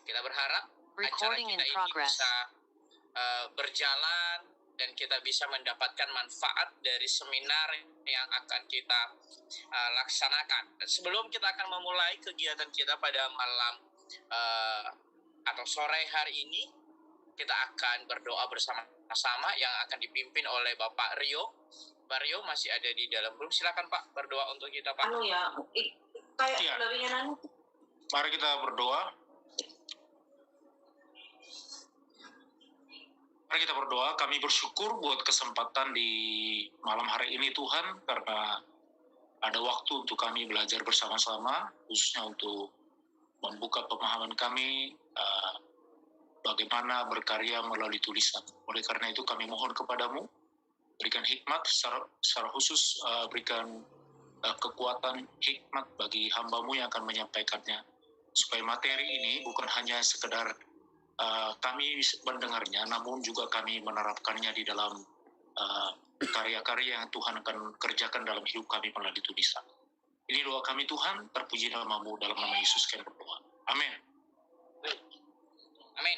Kita berharap acara Recording in kita ini progress. bisa berjalan dan kita bisa mendapatkan manfaat dari seminar yang akan kita laksanakan. Dan sebelum kita akan memulai kegiatan kita pada malam atau sore hari ini, kita akan berdoa bersama-sama yang akan dipimpin oleh Bapak Rio. Pak Rio masih ada di dalam room. Silakan Pak berdoa untuk kita Pak. Kayak lebihnya. Mari kita berdoa. Mari kita berdoa. Kami bersyukur buat kesempatan di malam hari ini Tuhan, karena ada waktu untuk kami belajar bersama-sama, khususnya untuk membuka pemahaman kami bagaimana berkarya melalui tulisan. Oleh karena itu kami mohon kepadamu, berikan hikmat secara khusus, berikan kekuatan hikmat bagi hamba-Mu yang akan menyampaikannya, supaya materi ini bukan hanya sekedar kami mendengarnya, namun juga kami menerapkannya di dalam karya-karya yang Tuhan akan kerjakan dalam hidup kami melalui tulisan. Ini doa kami Tuhan, terpuji nama-Mu, dalam nama Yesus kami berdoa. Amin. Amin.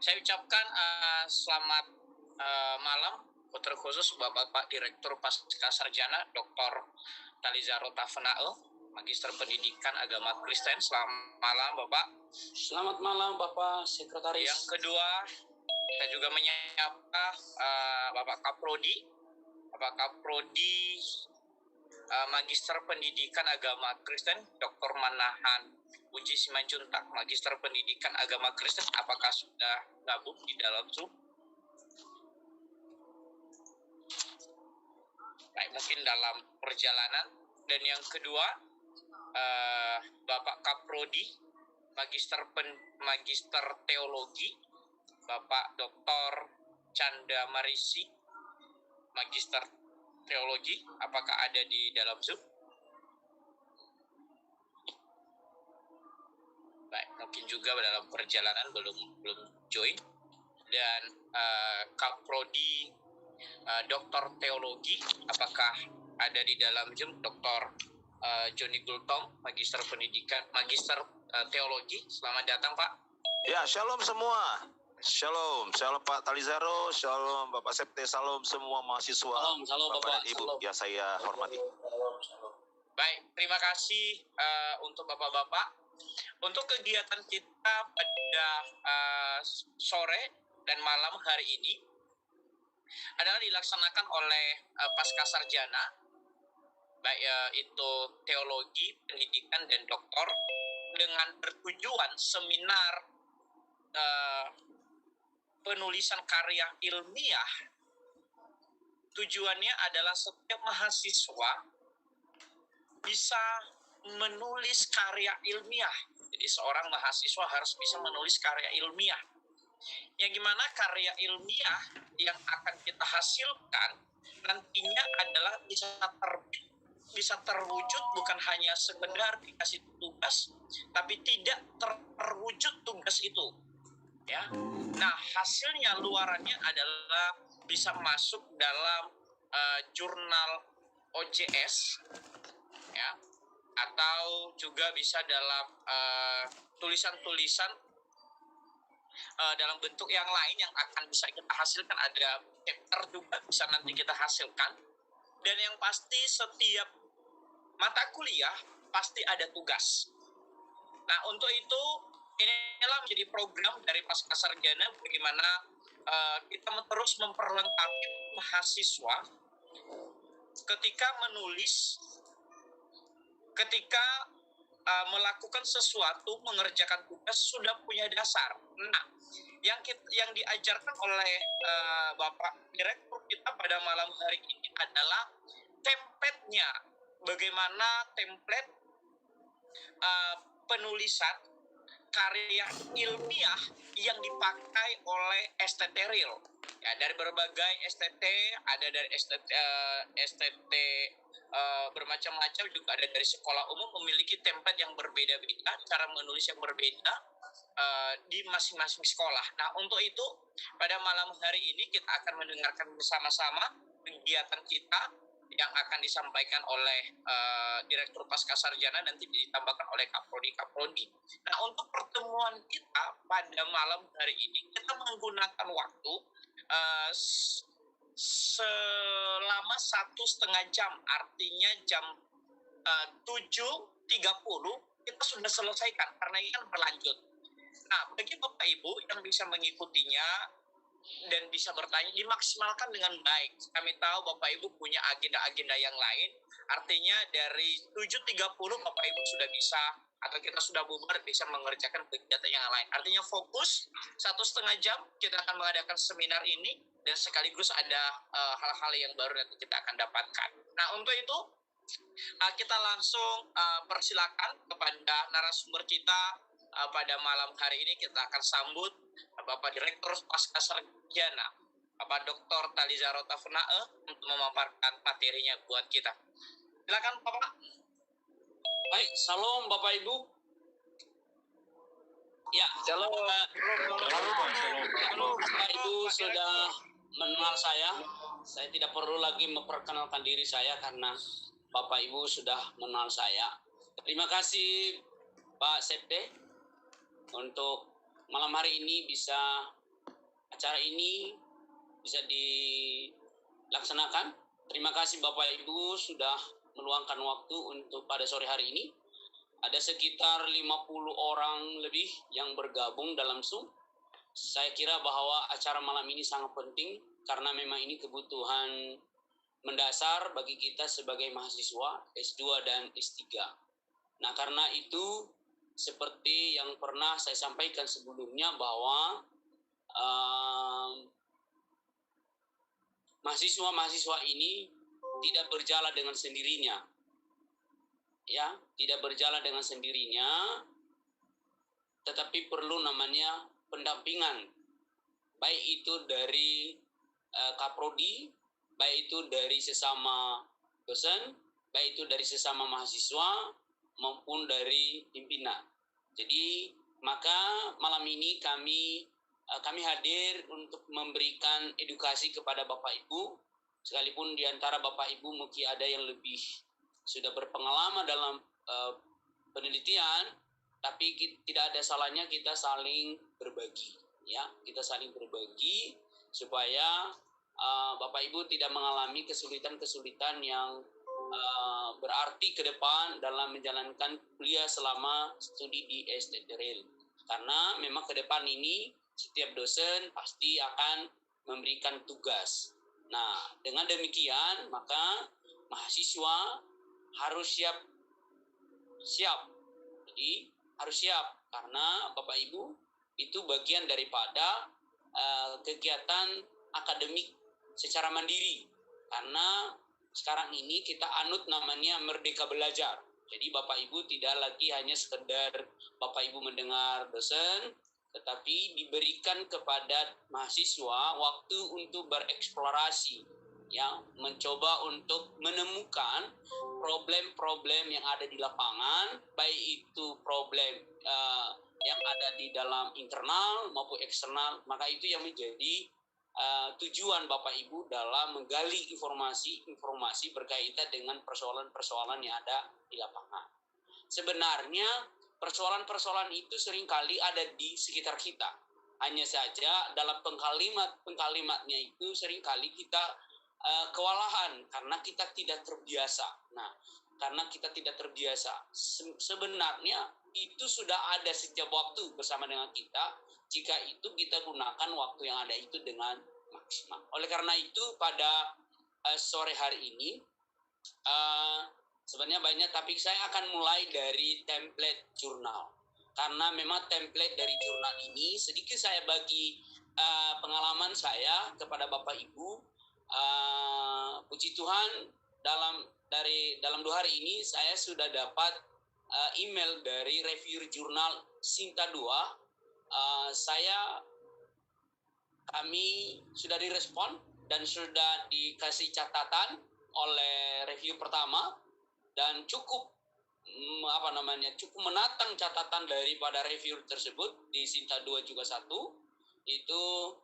Saya ucapkan selamat malam terkhusus Bapak Direktur Pasca Sarjana Dr. Talizaro Tafnael, Magister Pendidikan Agama Kristen. Selamat malam Bapak. Selamat malam Bapak Sekretaris. Yang kedua, kita juga menyapa Bapak Kaprodi. Bapak Kaprodi Magister Pendidikan Agama Kristen, Dr. Manahan Puji Simanjuntak, Magister Pendidikan Agama Kristen. Apakah sudah gabung di dalam Zoom? Baik, mungkin dalam perjalanan. Dan yang kedua, Bapak Kaprodi, Magister Teologi, Bapak Dr. Canda Marisi, Magister Teologi. Apakah ada di dalam Zoom? Baik, mungkin juga dalam perjalanan belum join. Dan Kaprodi Doktor Teologi, apakah ada di dalam Zoom? Dr. Joni Gultom, Magister Pendidikan, Magister Teologi. Selamat datang Pak. Ya, shalom semua. Shalom Pak Talizaro, shalom Bapak Septe, shalom semua mahasiswa. Shalom Bapak dan Ibu, ya saya hormati. Baik, terima kasih untuk Bapak-Bapak. Untuk kegiatan kita pada sore dan malam hari ini adalah dilaksanakan oleh Pasca Sarjana, baik itu teologi, pendidikan, dan doktor, dengan bertujuan seminar penulisan karya ilmiah. Tujuannya adalah setiap mahasiswa bisa menulis karya ilmiah. Jadi seorang mahasiswa harus bisa menulis karya ilmiah. Yang gimana karya ilmiah yang akan kita hasilkan nantinya adalah bisa terwujud bukan hanya sekedar dikasih tugas, tapi tidak terwujud tugas itu. Ya, nah hasilnya luarannya adalah bisa masuk dalam jurnal OJS, ya, atau juga bisa dalam tulisan-tulisan dalam bentuk yang lain yang akan bisa kita hasilkan. Ada chapter juga bisa nanti kita hasilkan. Dan yang pasti setiap mata kuliah pasti ada tugas. Nah, untuk itu inilah menjadi program dari Pasca Sarjana, bagaimana kita terus memperlengkapi mahasiswa ketika menulis, ketika melakukan sesuatu, mengerjakan tugas sudah punya dasar. Nah, yang diajarkan oleh Bapak Direktur kita pada malam hari ini adalah template-nya. Bagaimana template penulisan karya ilmiah yang dipakai oleh STT Real. Ya, dari berbagai STT, ada dari STT bermacam-macam, juga ada dari sekolah umum, memiliki template yang berbeda-beda, cara menulis yang berbeda di masing-masing sekolah. Nah, untuk itu pada malam hari ini kita akan mendengarkan bersama-sama kegiatan kita yang akan disampaikan oleh Direktur Pascasarjana nanti ditambahkan oleh Kaprodi. Nah, untuk pertemuan kita pada malam hari ini kita menggunakan waktu selama 1,5 jam, artinya jam 7.30 kita sudah selesaikan karena ini kan berlanjut. Nah, bagi Bapak Ibu yang bisa mengikutinya dan bisa bertanya, dimaksimalkan dengan baik. Kami tahu Bapak Ibu punya agenda-agenda yang lain, artinya dari 7.30 Bapak Ibu sudah bisa atau kita sudah bubar bisa mengerjakan kegiatan yang lain. Artinya fokus 1,5 jam kita akan mengadakan seminar ini dan sekaligus ada hal-hal yang baru nanti kita akan dapatkan. Nah, untuk itu kita langsung persilakan kepada narasumber kita pada malam hari ini. Kita akan sambut Bapak Direktur Pascasarjana, Bapak Dr. Talizaro Tafunae untuk memaparkan materinya buat kita. Silakan Bapak. Baik, salam Bapak Ibu. Ya, Shalom. Bapak Ibu sudah mengenal saya. Saya tidak perlu lagi memperkenalkan diri saya karena Bapak Ibu sudah mengenal saya. Terima kasih Pak Septe untuk malam hari ini acara ini bisa dilaksanakan. Terima kasih Bapak Ibu sudah meluangkan waktu untuk pada sore hari ini. Ada sekitar 50 orang lebih yang bergabung dalam Zoom. Saya kira bahwa acara malam ini sangat penting karena memang ini kebutuhan mendasar bagi kita sebagai mahasiswa S2 dan S3. Nah, karena itu seperti yang pernah saya sampaikan sebelumnya bahwa mahasiswa-mahasiswa ini tidak berjalan dengan sendirinya. Ya, tidak berjalan dengan sendirinya, tetapi perlu namanya pendampingan. Baik itu dari Kaprodi, baik itu dari sesama dosen, baik itu dari sesama mahasiswa, maupun dari pimpinan. Jadi, maka malam ini kami hadir untuk memberikan edukasi kepada Bapak Ibu, sekalipun di antara Bapak Ibu mungkin ada yang lebih sudah berpengalaman dalam penelitian, tapi tidak ada salahnya kita saling berbagi, ya, kita saling berbagi supaya Bapak Ibu tidak mengalami kesulitan-kesulitan yang berarti ke depan dalam menjalankan kuliah selama studi di STTRIL. Karena memang ke depan ini setiap dosen pasti akan memberikan tugas. Nah, dengan demikian maka mahasiswa harus siap. Jadi harus siap karena Bapak Ibu itu bagian daripada kegiatan akademik secara mandiri. Karena sekarang ini kita anut namanya merdeka belajar. Jadi Bapak Ibu tidak lagi hanya sekedar Bapak Ibu mendengar dosen, tetapi diberikan kepada mahasiswa waktu untuk bereksplorasi, ya, mencoba untuk menemukan problem-problem yang ada di lapangan, baik itu problem yang ada di dalam internal maupun eksternal. Maka itu yang menjadi tujuan Bapak Ibu dalam menggali informasi berkaitan dengan persoalan-persoalan yang ada di lapangan. Sebenarnya persoalan-persoalan itu seringkali ada di sekitar kita. Hanya saja dalam pengkalimatnya itu seringkali kita kewalahan karena kita tidak terbiasa. Nah, karena kita tidak terbiasa, sebenarnya itu sudah ada setiap waktu bersama dengan kita. Jika itu kita gunakan waktu yang ada itu dengan maksimal. Oleh karena itu pada sore hari ini sebenarnya banyak, tapi saya akan mulai dari template jurnal. Karena memang template dari jurnal ini sedikit saya bagi pengalaman saya kepada Bapak Ibu. Puji Tuhan dalam 2 hari ini saya sudah dapat email dari reviewer jurnal Sinta 2. Kami sudah direspon dan sudah dikasih catatan oleh review pertama dan cukup menatang catatan daripada review tersebut di Sinta 2 juga satu. Itu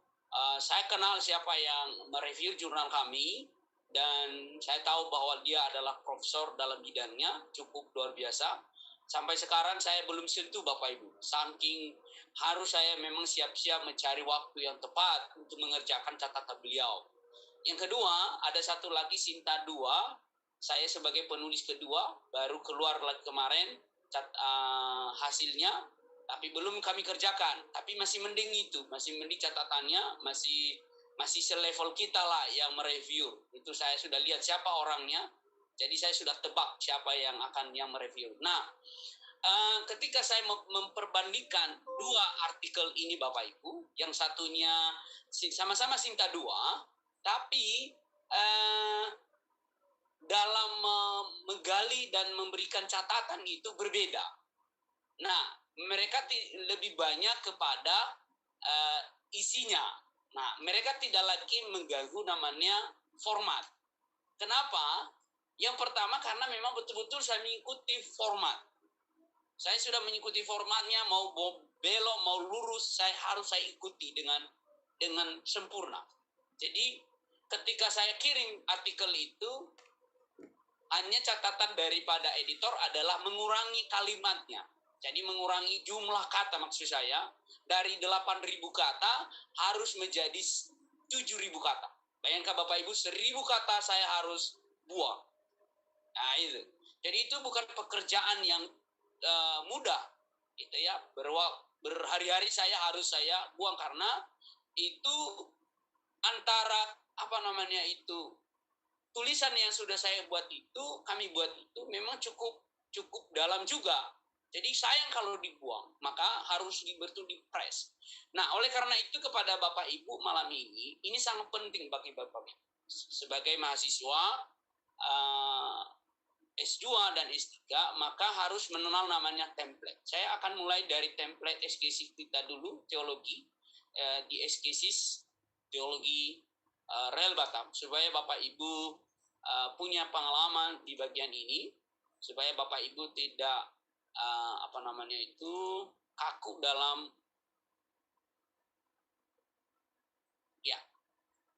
saya kenal siapa yang mereview jurnal kami dan saya tahu bahwa dia adalah profesor dalam bidangnya, cukup luar biasa. Sampai sekarang saya belum sentuh Bapak Ibu, saking harus saya memang siap-siap mencari waktu yang tepat untuk mengerjakan catatan beliau. Yang kedua, ada satu lagi Sinta 2, saya sebagai penulis kedua, baru keluar lagi kemarin hasilnya, tapi belum kami kerjakan. Tapi masih mending itu, masih mending catatannya, masih selevel kita lah yang mereview. Itu saya sudah lihat siapa orangnya, jadi saya sudah tebak siapa yang akan yang mereview. Nah, ketika saya memperbandingkan dua artikel ini Bapak Ibu, yang satunya sama-sama Sinta 2, tapi dalam menggali dan memberikan catatan itu berbeda. Nah, mereka lebih banyak kepada isinya. Nah, mereka tidak lagi mengganggu namanya format. Kenapa? Yang pertama karena memang betul-betul saya mengikuti format. Saya sudah mengikuti formatnya, mau belok, mau lurus, harus saya ikuti dengan sempurna. Jadi, ketika saya kirim artikel itu, hanya catatan daripada editor adalah mengurangi kalimatnya. Jadi mengurangi jumlah kata maksud saya. Dari 8.000 kata harus menjadi 7.000 kata. Bayangkan Bapak Ibu, 1.000 kata saya harus buang. Nah itu. Jadi itu bukan pekerjaan yang mudah. Gitu ya. Berhari-hari saya buang karena itu antara tulisan yang sudah saya buat itu, kami buat itu memang cukup dalam juga. Jadi sayang kalau dibuang, maka harus betul di-press. Nah, oleh karena itu kepada Bapak Ibu malam ini sangat penting bagi Bapak Ibu. Sebagai mahasiswa S2 dan S3, maka harus mengenal namanya template. Saya akan mulai dari template SKSIS kita dulu, teologi, di SKSIS teologi Rel Batam, supaya Bapak Ibu punya pengalaman di bagian ini, supaya Bapak Ibu tidak kaku dalam ya.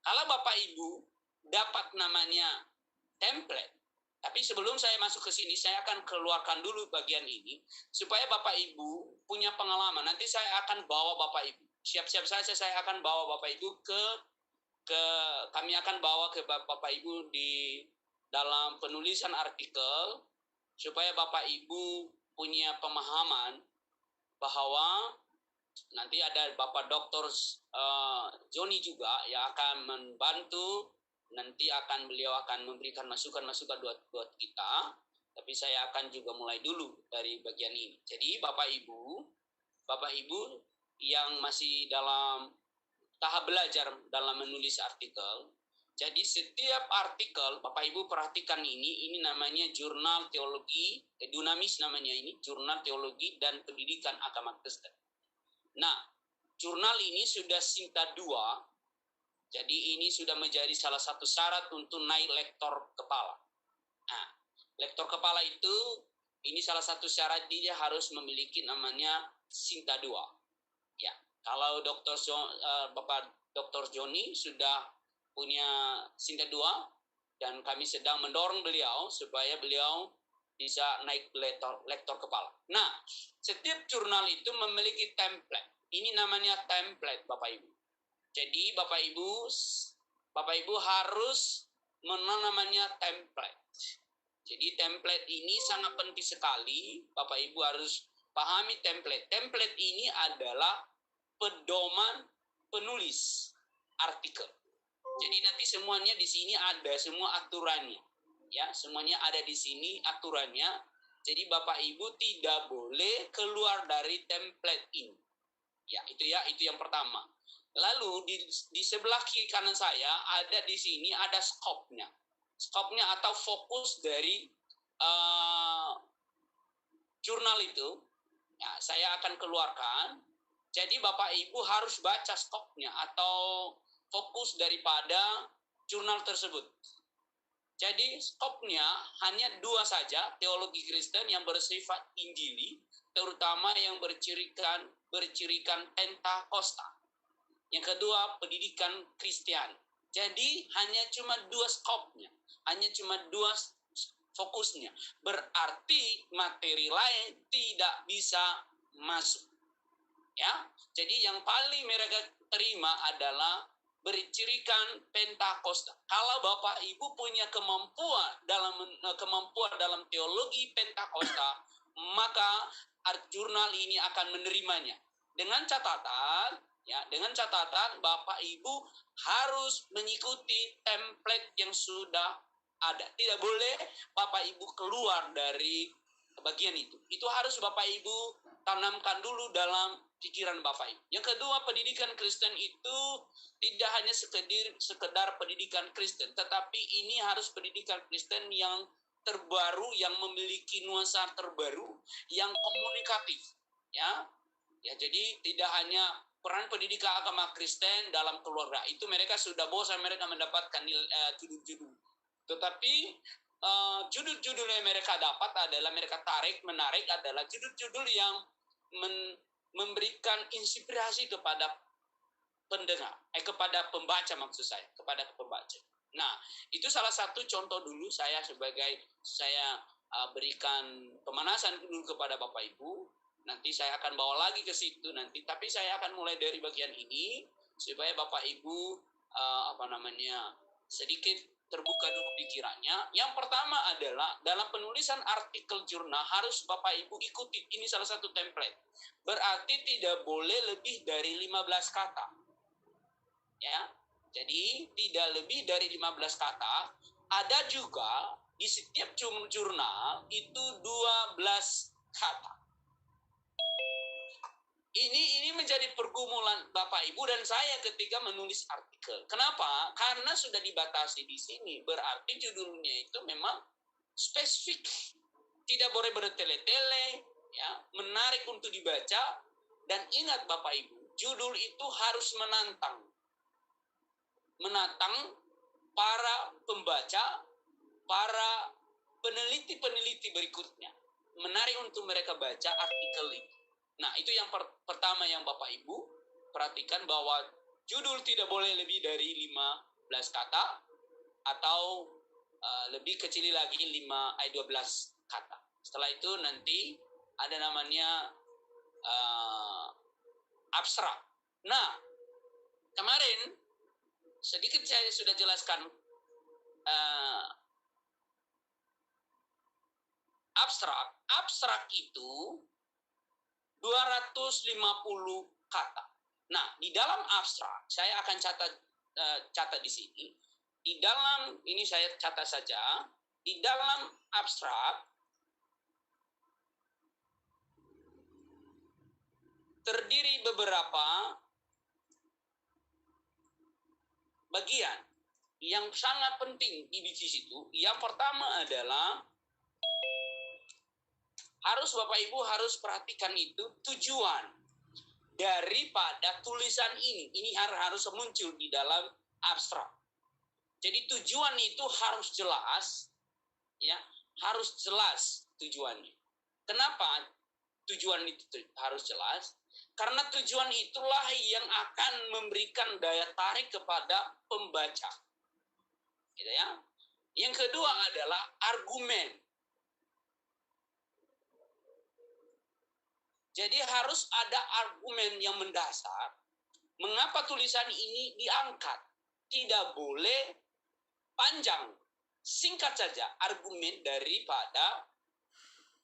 Kalau Bapak Ibu dapat namanya template, tapi sebelum saya masuk ke sini, saya akan keluarkan dulu bagian ini supaya Bapak Ibu punya pengalaman. Nanti saya akan bawa Bapak Ibu. Siap-siap saja saya akan bawa Bapak Ibu kami akan bawa ke Bapak Ibu di dalam penulisan artikel supaya Bapak Ibu punya pemahaman bahwa nanti ada Bapak Dr. Joni juga yang akan membantu. Nanti beliau akan memberikan masukan-masukan buat kita. Tapi saya akan juga mulai dulu dari bagian ini. Jadi Bapak Ibu yang masih dalam tahap belajar dalam menulis artikel. Jadi setiap artikel, Bapak Ibu perhatikan ini namanya Jurnal Teologi, Dunamis namanya ini, Jurnal Teologi dan Pendidikan Agama Kristen. Nah, jurnal ini sudah Sinta 2, jadi ini sudah menjadi salah satu syarat untuk naik lektor kepala. Nah, lektor kepala itu, ini salah satu syarat dia harus memiliki namanya Sinta 2. Ya, kalau Bapak Dr. Joni sudah punya Sinta 2 dan kami sedang mendorong beliau supaya beliau bisa naik lektor kepala. Nah, setiap jurnal itu memiliki template. Ini namanya template Bapak Ibu. Jadi Bapak Ibu harus mengenal namanya template. Jadi template ini sangat penting sekali. Bapak Ibu harus pahami template. Template ini adalah pedoman penulis artikel. Jadi nanti semuanya di sini ada semua aturannya. Ya, semuanya ada di sini aturannya. Jadi Bapak Ibu tidak boleh keluar dari template ini. Ya, itu yang pertama. Lalu di sebelah kiri kanan saya ada di sini ada skopnya. Skopnya atau fokus dari jurnal itu. Ya, saya akan keluarkan. Jadi Bapak Ibu harus baca skopnya atau fokus daripada jurnal tersebut. Jadi skopnya hanya 2 saja, teologi Kristen yang bersifat Injili, terutama yang bercirikan Pentakosta. Yang kedua, pendidikan Kristiani. Jadi hanya cuma dua skopnya, hanya cuma dua fokusnya. Berarti materi lain tidak bisa masuk. Ya, jadi yang paling mereka terima adalah bercirikan Pentakosta. Kalau Bapak Ibu punya kemampuan dalam teologi Pentakosta, maka art jurnal ini akan menerimanya. Dengan catatan Bapak Ibu harus mengikuti template yang sudah ada. Tidak boleh Bapak Ibu keluar dari bagian itu. Itu harus Bapak Ibu tanamkan dulu dalam pikiran Bapak Ibu. Yang kedua, pendidikan Kristen itu tidak hanya sekedar pendidikan Kristen, tetapi ini harus pendidikan Kristen yang terbaru, yang memiliki nuansa terbaru, yang komunikatif. Ya, jadi tidak hanya peran pendidikan agama Kristen dalam keluarga. Itu mereka sudah bosan, mereka mendapatkan judul-judul. Tetapi judul-judul yang mereka dapat adalah, mereka menarik adalah judul-judul yang memberikan inspirasi kepada pendengar, kepada pembaca maksud saya, kepada pembaca. Nah, itu salah satu contoh dulu saya berikan pemanasan dulu kepada Bapak Ibu. Nanti saya akan bawa lagi ke situ nanti, tapi saya akan mulai dari bagian ini supaya Bapak Ibu sedikit terbuka dulu pikirannya. Yang pertama adalah dalam penulisan artikel jurnal harus Bapak Ibu ikuti. Ini salah satu template. Berarti tidak boleh lebih dari 15 kata. Ya. Jadi tidak lebih dari 15 kata. Ada juga di setiap jurnal itu 12 kata. Ini menjadi pergumulan Bapak Ibu dan saya ketika menulis artikel. Kenapa? Karena sudah dibatasi di sini. Berarti judulnya itu memang spesifik. Tidak boleh bertele-tele, ya, menarik untuk dibaca. Dan ingat Bapak Ibu, judul itu harus menantang para pembaca, para peneliti-peneliti berikutnya. Menarik untuk mereka baca artikel ini. Nah, itu yang pertama yang Bapak Ibu perhatikan, bahwa judul tidak boleh lebih dari 15 kata atau lebih kecil lagi 12 kata. Setelah itu nanti ada namanya abstrak. Nah, kemarin sedikit saya sudah jelaskan abstrak. Abstrak itu 250 kata. Nah, di dalam abstrak, saya akan catat di sini. Di dalam, ini saya catat saja, di dalam abstrak, terdiri beberapa bagian yang sangat penting di situ. Yang pertama adalah Bapak Ibu harus perhatikan itu tujuan daripada tulisan ini. Ini harus muncul di dalam abstrak. Jadi tujuan itu harus jelas, ya, harus jelas tujuannya. Kenapa tujuan itu harus jelas? Karena tujuan itulah yang akan memberikan daya tarik kepada pembaca. Gitu ya. Yang kedua adalah argumen. Jadi harus ada argumen yang mendasar mengapa tulisan ini diangkat. Tidak boleh panjang. Singkat saja argumen daripada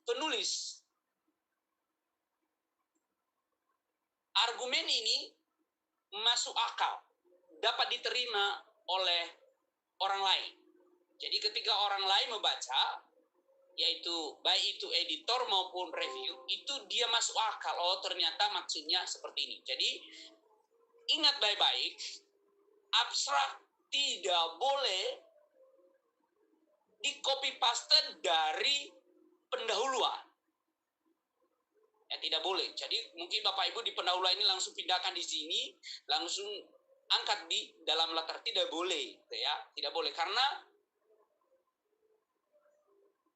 penulis. Argumen ini masuk akal, dapat diterima oleh orang lain. Jadi ketika orang lain membaca, yaitu baik itu editor maupun review, itu dia masuk akal. Oh, ternyata maksudnya seperti ini. Jadi ingat baik-baik, abstrak tidak boleh di copy paste dari pendahuluan. Ya, tidak boleh. Jadi mungkin Bapak Ibu di pendahuluan ini langsung pindahkan di sini, langsung angkat di dalam latar, tidak boleh, ya. Tidak boleh, karena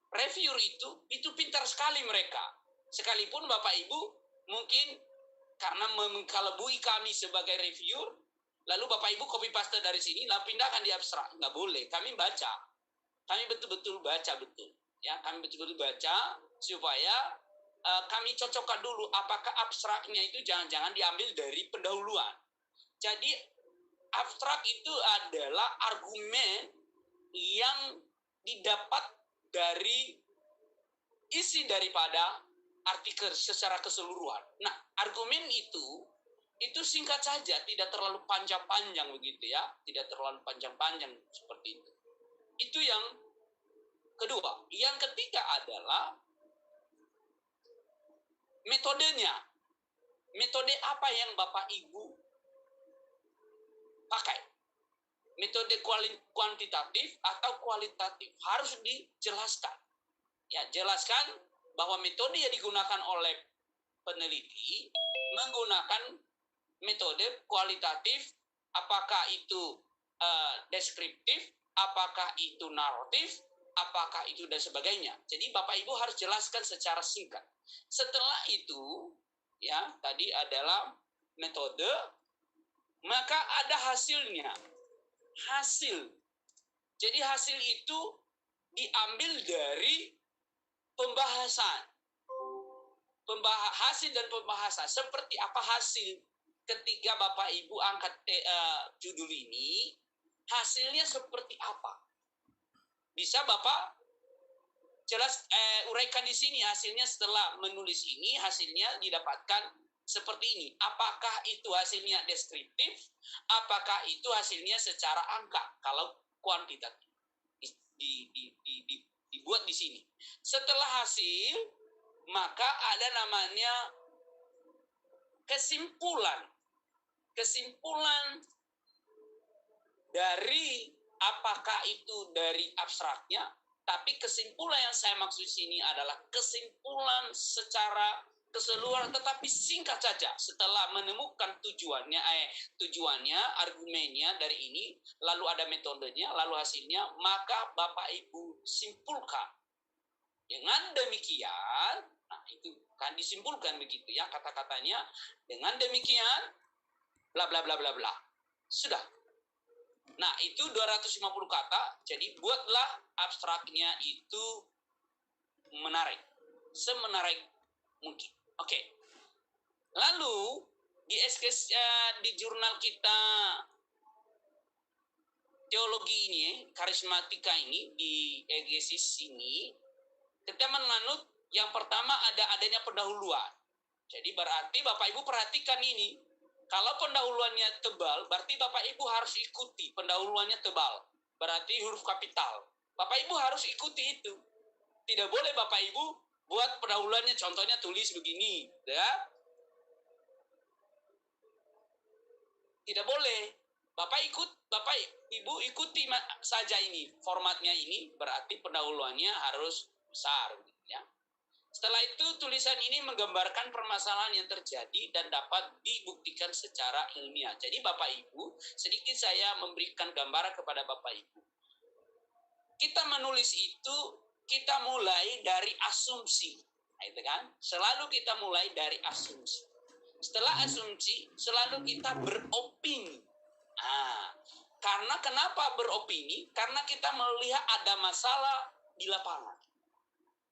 reviewer itu pintar sekali mereka. Sekalipun Bapak Ibu mungkin karena mengkelebui kami sebagai reviewer, lalu Bapak Ibu copy paste dari sini, lalu pindahkan di abstrak. Nggak boleh, kami baca. Kami betul-betul baca betul. Ya, kami betul-betul baca supaya kami cocokkan dulu apakah abstraknya itu jangan-jangan diambil dari pendahuluan. Jadi abstrak itu adalah argumen yang didapat dari isi daripada artikel secara keseluruhan. Nah, argumen itu singkat saja, tidak terlalu panjang-panjang begitu ya, tidak terlalu panjang-panjang seperti itu. Itu yang kedua. Yang ketiga adalah metodenya. Metode apa yang Bapak Ibu pakai? Metode kuantitatif atau kualitatif harus dijelaskan. Ya, jelaskan bahwa metode yang digunakan oleh peneliti menggunakan metode kualitatif, apakah itu deskriptif, apakah itu naratif, apakah itu dan sebagainya. Jadi Bapak Ibu harus jelaskan secara singkat. Setelah itu, ya tadi adalah metode, maka ada hasilnya. Hasil. Jadi hasil itu diambil dari pembahasan. Hasil dan pembahasan. Seperti apa hasil ketika Bapak Ibu angkat judul ini, hasilnya seperti apa? Bisa Bapak jelas uraikan di sini hasilnya setelah menulis ini, hasilnya didapatkan seperti ini. Apakah itu hasilnya deskriptif? Apakah itu hasilnya secara angka? Kalau kuantitatif dibuat di sini. Setelah hasil, maka ada namanya kesimpulan. Kesimpulan dari apakah itu dari abstraknya, tapi kesimpulan yang saya maksud sini adalah kesimpulan secara keseluruhan, tetapi singkat saja. Setelah menemukan tujuannya, argumennya dari ini, lalu ada metodenya, lalu hasilnya, maka Bapak Ibu simpulkan. Dengan demikian, nah itu kan disimpulkan begitu ya kata-katanya. Dengan demikian, bla bla bla bla bla. Sudah. Nah, itu 250 kata. Jadi buatlah abstraknya itu menarik. Semenarik mungkin. Oke. Lalu di jurnal kita teologi ini, karismatika ini, di Egesis ini, kita menganut yang pertama adanya pendahuluan. Jadi berarti Bapak Ibu perhatikan ini. Kalau pendahuluannya tebal, berarti Bapak Ibu harus ikuti. Pendahuluannya tebal, berarti huruf kapital. Bapak Ibu harus ikuti itu. Tidak boleh Bapak Ibu buat pendahuluannya, contohnya tulis begini, ya. Tidak boleh. Bapak Ibu ikuti saja ini, formatnya ini, berarti pendahuluannya harus besar, ya. Setelah itu tulisan ini menggambarkan permasalahan yang terjadi dan dapat dibuktikan secara ilmiah. Jadi Bapak Ibu, sedikit saya memberikan gambaran kepada Bapak Ibu. Kita menulis itu, kita mulai dari asumsi. Nah, itu kan? Selalu kita mulai dari asumsi. Setelah asumsi, selalu kita beropini. Karena kenapa beropini? Karena kita melihat ada masalah di lapangan.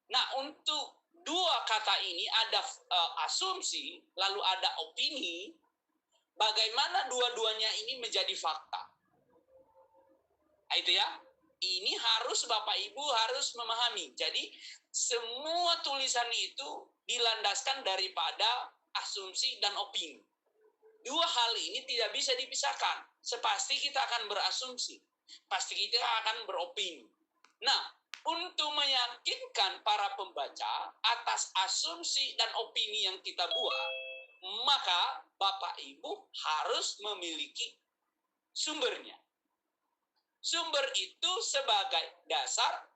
Nah, untuk dua kata ini ada asumsi, lalu ada opini. Bagaimana dua-duanya ini menjadi fakta? Nah, itu ya. Ini harus Bapak Ibu harus memahami. Jadi semua tulisan itu dilandaskan daripada asumsi dan opini. Dua hal ini tidak bisa dipisahkan. Pasti kita akan berasumsi. Pasti kita akan beropini. Nah, untuk meyakinkan para pembaca atas asumsi dan opini yang kita buat, maka Bapak Ibu harus memiliki sumbernya. Sumber itu sebagai dasar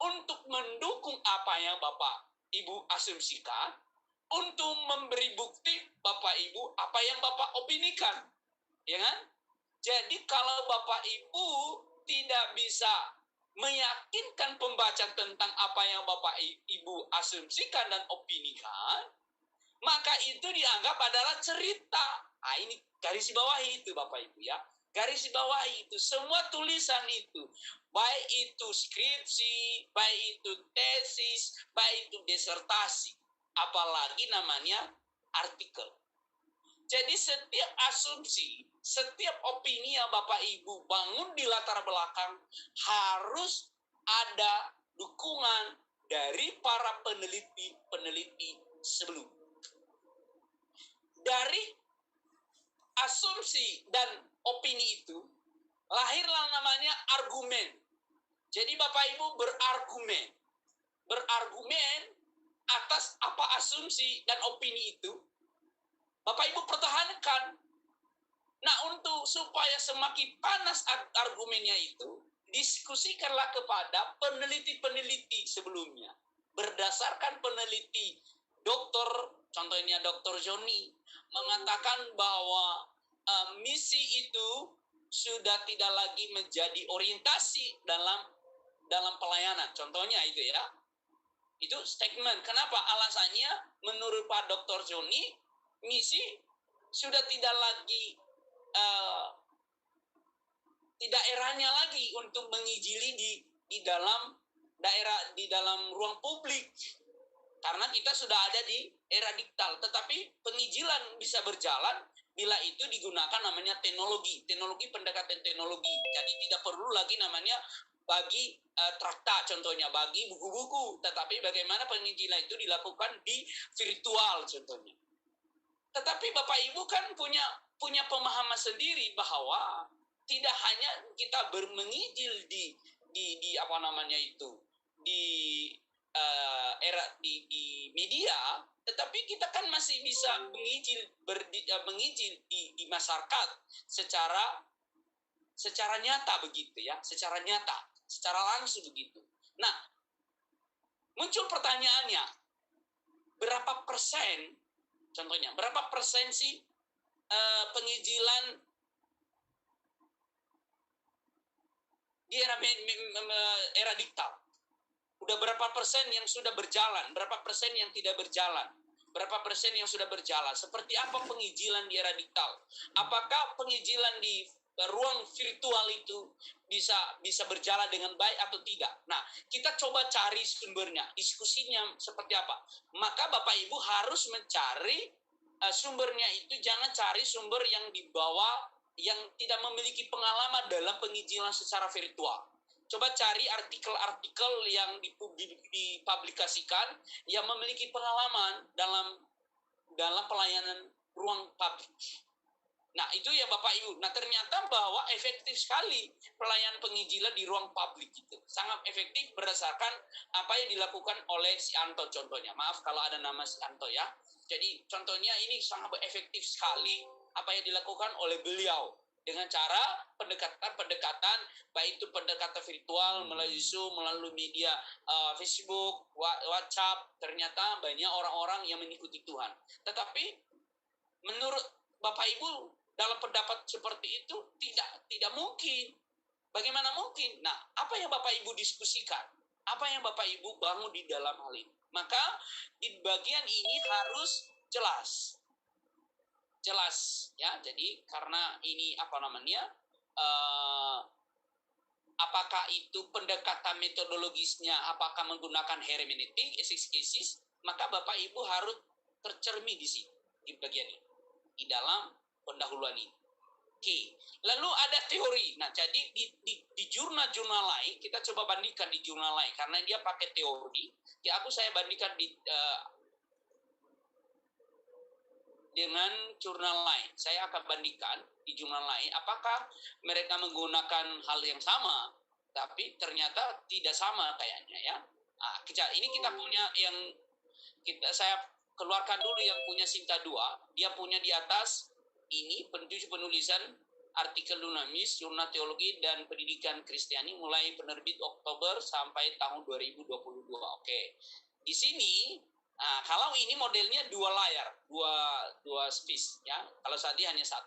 untuk mendukung apa yang Bapak Ibu asumsikan, untuk memberi bukti Bapak Ibu apa yang Bapak opinikan. Ya kan? Jadi kalau Bapak Ibu tidak bisa meyakinkan pembaca tentang apa yang Bapak Ibu asumsikan dan opinikan, maka itu dianggap adalah cerita. Ini garis bawahi itu Bapak Ibu ya. Garis bawahi itu semua tulisan itu, baik itu skripsi, baik itu tesis, baik itu disertasi, apalagi namanya artikel. Jadi setiap asumsi, setiap opini yang Bapak Ibu bangun di latar belakang harus ada dukungan dari para peneliti sebelum. Dari asumsi dan opini itu lahirlah namanya argumen. Jadi Bapak Ibu berargumen atas apa asumsi dan opini itu, Bapak Ibu pertahankan. Nah, untuk supaya semakin panas argumennya itu, diskusikanlah kepada peneliti-peneliti sebelumnya. Berdasarkan peneliti contohnya Dr. Joni, mengatakan bahwa misi itu sudah tidak lagi menjadi orientasi dalam pelayanan. Contohnya itu ya. Itu statement. Kenapa? Alasannya menurut Pak Dr. Joni, misi sudah tidak lagi tidak eranya lagi untuk menginjili di dalam daerah, di dalam ruang publik. Karena kita sudah ada di era digital. Tetapi penginjilan bisa berjalan bila itu digunakan namanya teknologi pendekatan teknologi. Jadi tidak perlu lagi namanya bagi traktat contohnya, bagi buku-buku, tetapi bagaimana penginjilan itu dilakukan di virtual contohnya. Tetapi Bapak Ibu kan punya pemahaman sendiri bahwa tidak hanya kita menginjil di apa namanya itu di era di media, tetapi kita kan masih bisa menginjil di masyarakat secara nyata begitu ya, secara nyata, secara langsung begitu. Nah, muncul pertanyaannya, berapa persen, contohnya, berapa persen sih penginjilan di era digital? Udah berapa persen yang sudah berjalan? Berapa persen yang tidak berjalan? Berapa persen yang sudah berjalan? Seperti apa penginjilan di era digital? Apakah penginjilan di ruang virtual itu bisa berjalan dengan baik atau tidak? Nah, kita coba cari sumbernya, diskusinya seperti apa. Maka Bapak Ibu harus mencari sumbernya itu, jangan cari sumber yang dibawa yang tidak memiliki pengalaman dalam penginjilan secara virtual. Coba cari artikel-artikel yang dipublikasikan yang memiliki pengalaman dalam pelayanan ruang publik. Nah, itu ya Bapak Ibu. Nah, ternyata bahwa efektif sekali pelayanan penginjilan di ruang publik itu. Sangat efektif berdasarkan apa yang dilakukan oleh si Anto contohnya. Maaf kalau ada nama si Anto ya. Jadi contohnya ini sangat efektif sekali apa yang dilakukan oleh beliau. Dengan cara pendekatan, baik itu pendekatan virtual, melalui Zoom, melalui media Facebook, WhatsApp, ternyata banyak orang-orang yang mengikuti Tuhan. Tetapi menurut Bapak Ibu, dalam pendapat seperti itu tidak mungkin. Bagaimana mungkin? Nah, apa yang Bapak Ibu diskusikan? Apa yang Bapak Ibu bangun di dalam hal ini? Maka di bagian ini harus jelas ya. Jadi karena ini apa namanya, apakah itu pendekatan metodologisnya, apakah menggunakan hermeneutik, exegesis, maka Bapak Ibu harus tercermin di sini, di bagian ini, di dalam pendahuluan ini. Oke, lalu ada teori. Nah, jadi di jurnal-jurnal lain, kita coba bandingkan di jurnal lain, karena dia pakai teori. Ya, saya bandingkan dengan jurnal lain. Saya akan bandingkan di jurnal lain, apakah mereka menggunakan hal yang sama, tapi ternyata tidak sama kayaknya ya. Nah, ini kita punya yang saya keluarkan dulu yang punya Sinta 2. Dia punya di atas ini penulisan artikel Dunamis, Jurnal Teologi dan Pendidikan Kristiani mulai penerbit Oktober sampai tahun 2022. Oke. Di sini, nah, kalau ini modelnya 2 layar, dua space ya. Kalau tadi hanya 1.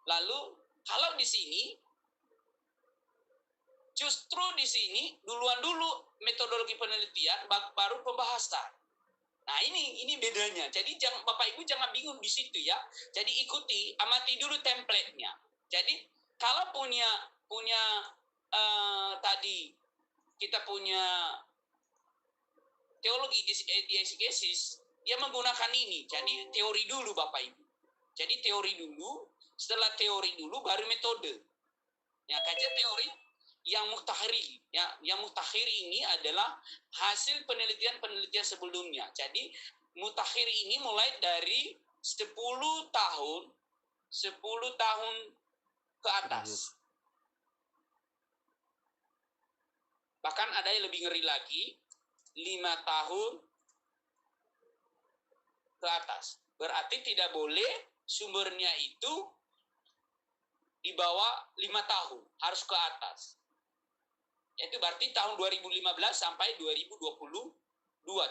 Lalu kalau di sini justru di sini dulu metodologi penelitian baru pembahasan. Nah, ini bedanya. Jadi Bapak Ibu jangan bingung di situ ya. Jadi ikuti, amati dulu template-nya. Jadi kalau punya tadi kita punya teologi di exegesis, dia menggunakan ini. Jadi teori dulu Bapak Ibu. Jadi teori dulu, setelah teori dulu baru metode. Ya, kajian teori yang mutakhiri, ya, yang mutakhir ini adalah hasil penelitian sebelumnya. Jadi mutakhir ini mulai dari 10 tahun ke atas. Bahkan ada yang lebih ngeri lagi, 5 tahun ke atas. Berarti tidak boleh sumbernya itu di bawah 5 tahun, harus ke atas. Itu berarti tahun 2015 sampai 2022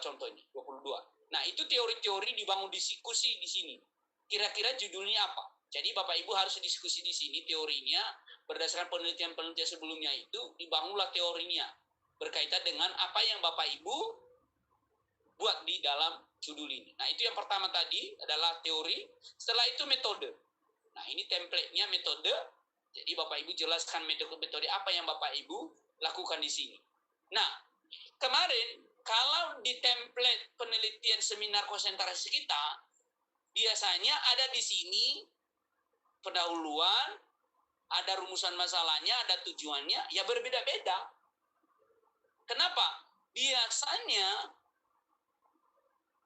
contohnya, 22. Nah, itu teori-teori dibangun diskusi di sini. Kira-kira judulnya apa? Jadi Bapak Ibu harus diskusi di sini teorinya, berdasarkan penelitian-penelitian sebelumnya itu, dibangunlah teorinya. Berkaitan dengan apa yang Bapak Ibu buat di dalam judul ini. Nah, itu yang pertama tadi adalah teori, setelah itu metode. Nah, ini template-nya metode. Jadi Bapak Ibu jelaskan metode apa yang Bapak Ibu lakukan di sini. Nah, kemarin kalau di template penelitian seminar konsentrasi kita, biasanya ada di sini pendahuluan, ada rumusan masalahnya, ada tujuannya, ya berbeda-beda. Kenapa? Biasanya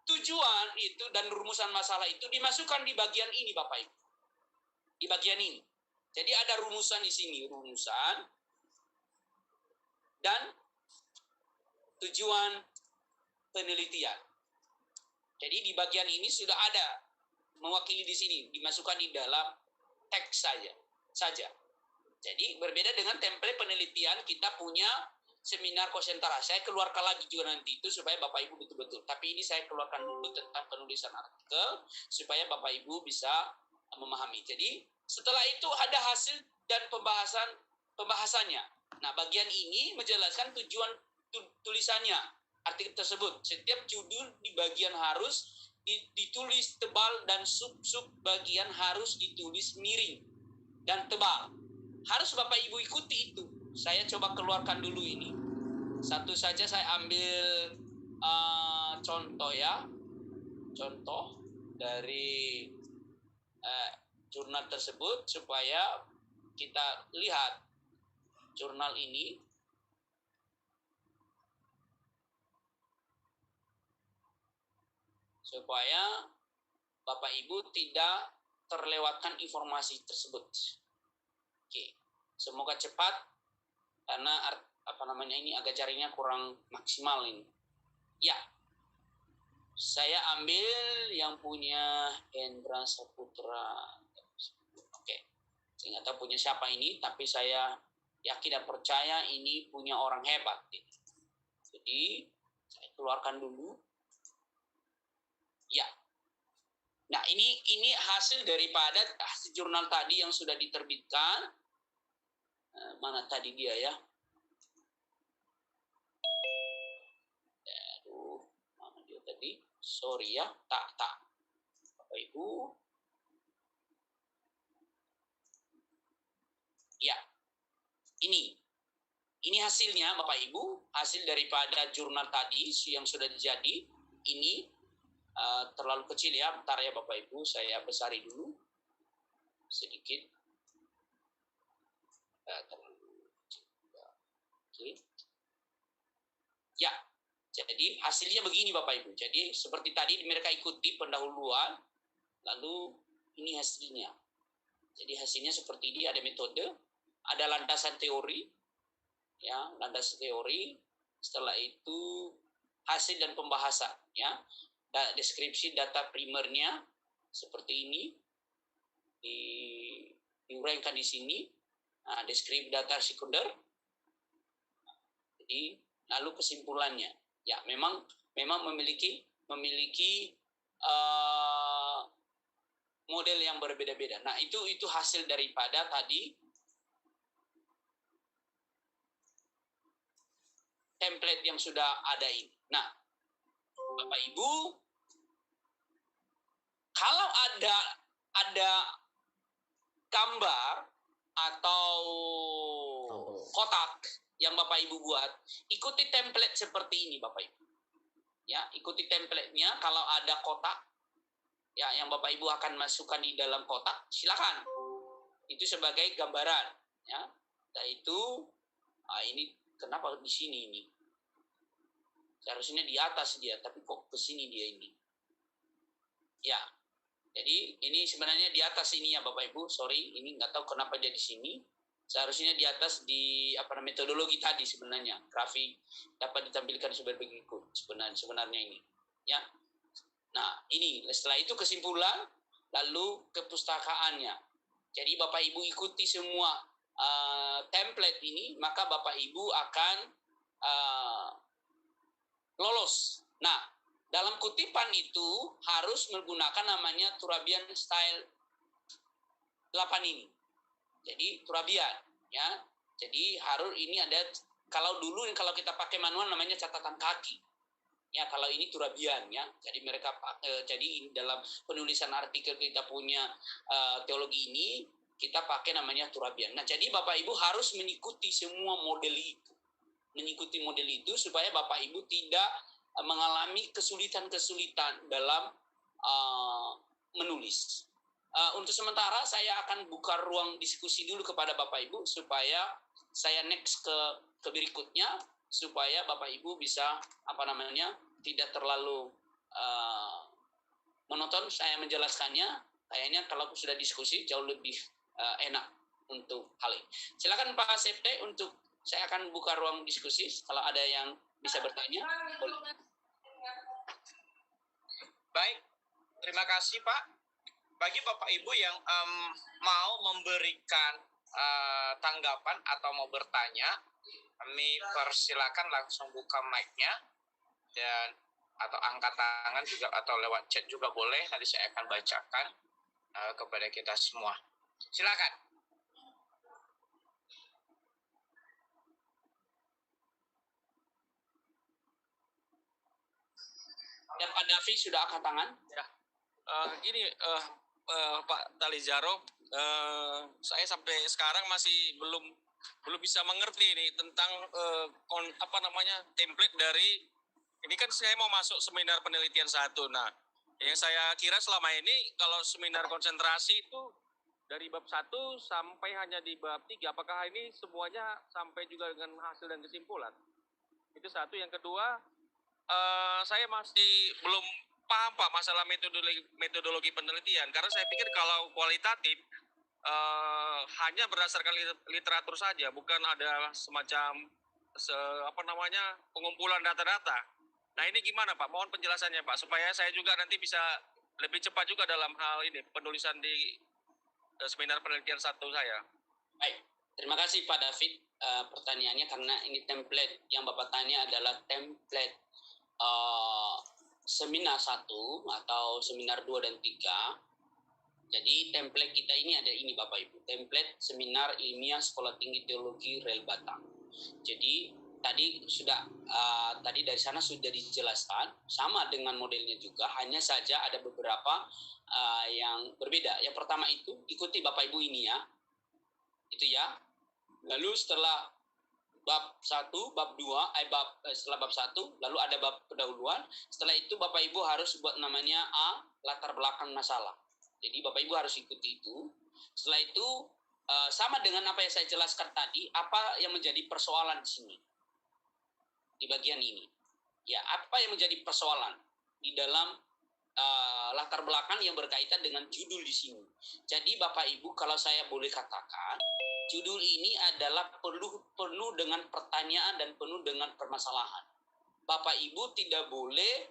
tujuan itu dan rumusan masalah itu dimasukkan di bagian ini Bapak Ibu. Di bagian ini. Jadi ada rumusan di sini, rumusan dan tujuan penelitian. Jadi di bagian ini sudah ada mewakili di sini, dimasukkan di dalam teks saja. Jadi berbeda dengan template penelitian kita punya seminar konsentrasi. Saya keluarkan lagi juga nanti itu supaya Bapak Ibu betul-betul. Tapi ini saya keluarkan dulu tentang penulisan artikel supaya Bapak Ibu bisa memahami. Jadi setelah itu ada hasil dan pembahasannya. Nah, bagian ini menjelaskan tujuan tulisannya, artikel tersebut. Setiap judul di bagian harus ditulis tebal dan sub bagian harus ditulis miring dan tebal. Harus Bapak Ibu ikuti itu. Saya coba keluarkan dulu ini. Satu saja saya ambil contoh ya. Contoh dari jurnal tersebut supaya kita lihat jurnal ini. Supaya Bapak Ibu tidak terlewatkan informasi tersebut. Oke. Semoga cepat karena ini agak jaringnya kurang maksimal ini. Ya. Saya ambil yang punya Hendra Saputra. Oke. Saya nggak tahu punya siapa ini, tapi saya yakin dan percaya ini punya orang hebat. Jadi, saya keluarkan dulu. Ya. Nah, ini hasil daripada hasil jurnal tadi yang sudah diterbitkan. Mana tadi dia ya? Aduh, mana dia tadi? Sorry ya, tak. Bapak Ibu. Ya. Ini hasilnya Bapak Ibu, hasil daripada jurnal tadi yang sudah jadi. Ini terlalu kecil ya, bentar ya Bapak Ibu, saya besari dulu sedikit. Terlalu kecil. Oke. Ya, jadi hasilnya begini Bapak Ibu. Jadi seperti tadi mereka ikuti pendahuluan, lalu ini hasilnya. Jadi hasilnya seperti ini, ada metode, ada landasan teori, ya, landasan teori. Setelah itu hasil dan pembahasan, ya. Deskripsi data primernya seperti ini diuraikan di sini. Nah, deskripsi data sekunder. Jadi lalu kesimpulannya, ya memang memiliki model yang berbeda-beda. Nah, itu hasil daripada tadi template yang sudah ada ini. Nah, Bapak Ibu, kalau ada gambar atau kotak yang Bapak Ibu buat, ikuti template seperti ini Bapak Ibu. Ya, ikuti template-nya. Kalau ada kotak ya yang Bapak Ibu akan masukkan di dalam kotak, silakan. Itu sebagai gambaran, ya. Nah itu, ini kenapa di sini ini? Seharusnya di atas dia, tapi kok ke sini dia ini? Ya, jadi ini sebenarnya di atas ini ya Bapak Ibu. Sorry, ini nggak tahu kenapa dia di sini. Seharusnya di atas di metodologi tadi sebenarnya grafik dapat ditampilkan sebagai berikut sebenarnya ini. Ya, nah ini setelah itu kesimpulan lalu kepustakaannya. Jadi Bapak Ibu ikuti semua template ini, maka Bapak Ibu akan lolos. Nah, dalam kutipan itu harus menggunakan namanya Turabian style 8 ini. Jadi Turabian, ya. Jadi harus ini ada, kalau dulu kalau kita pakai manual namanya catatan kaki. Ya, kalau ini Turabian, ya. Jadi mereka jadi dalam penulisan artikel kita punya teologi ini kita pakai namanya Turabian. Nah, jadi Bapak Ibu harus mengikuti semua model itu. Mengikuti model itu supaya Bapak Ibu tidak mengalami kesulitan-kesulitan dalam menulis. Untuk sementara saya akan buka ruang diskusi dulu kepada Bapak Ibu supaya saya next ke berikutnya supaya Bapak Ibu bisa tidak terlalu monoton saya menjelaskannya. Kayaknya kalau sudah diskusi jauh lebih enak untuk hal ini. Silakan Pak Septe, untuk saya akan buka ruang diskusi. Kalau ada yang bisa bertanya, boleh. Baik, terima kasih Pak. Bagi Bapak Ibu yang mau memberikan tanggapan atau mau bertanya, kami persilakan langsung buka mic-nya dan atau angkat tangan juga atau lewat chat juga boleh. Nanti saya akan bacakan kepada kita semua. Silakan. Dan Pak Davi sudah angkat tangan. Ya. Pak Talizaro, saya sampai sekarang masih belum bisa mengerti ini tentang template dari ini. Kan saya mau masuk seminar penelitian 1. Nah, yang saya kira selama ini kalau seminar konsentrasi itu dari bab 1 sampai hanya di bab 3. Apakah ini semuanya sampai juga dengan hasil dan kesimpulan? Itu satu. Yang kedua, saya masih belum paham Pak masalah metodologi penelitian, karena saya pikir kalau kualitatif hanya berdasarkan literatur saja, bukan ada semacam pengumpulan data-data. Nah ini gimana Pak? Mohon penjelasannya Pak, supaya saya juga nanti bisa lebih cepat juga dalam hal ini penulisan di seminar penelitian 1 saya. Baik, terima kasih Pak David pertanyaannya, karena ini template yang Bapak tanya adalah template seminar 1 atau seminar 2 dan 3. Jadi template kita ini ada ini Bapak Ibu, template seminar ilmiah Sekolah Tinggi Teologi Rel Batang. Jadi tadi dari sana sudah dijelaskan, sama dengan modelnya juga, hanya saja ada beberapa yang berbeda. Yang pertama itu ikuti Bapak Ibu ini ya, itu ya. Lalu setelah bab 1, bab 2, setelah bab 1, lalu ada bab pendahuluan. Setelah itu Bapak Ibu harus buat namanya latar belakang masalah. Jadi Bapak Ibu harus ikuti itu. Setelah itu sama dengan apa yang saya jelaskan tadi, apa yang menjadi persoalan di sini, di bagian ini. Ya, apa yang menjadi persoalan di dalam latar belakang yang berkaitan dengan judul di sini. Jadi Bapak Ibu, kalau saya boleh katakan, judul ini adalah penuh dengan pertanyaan dan penuh dengan permasalahan. Bapak Ibu tidak boleh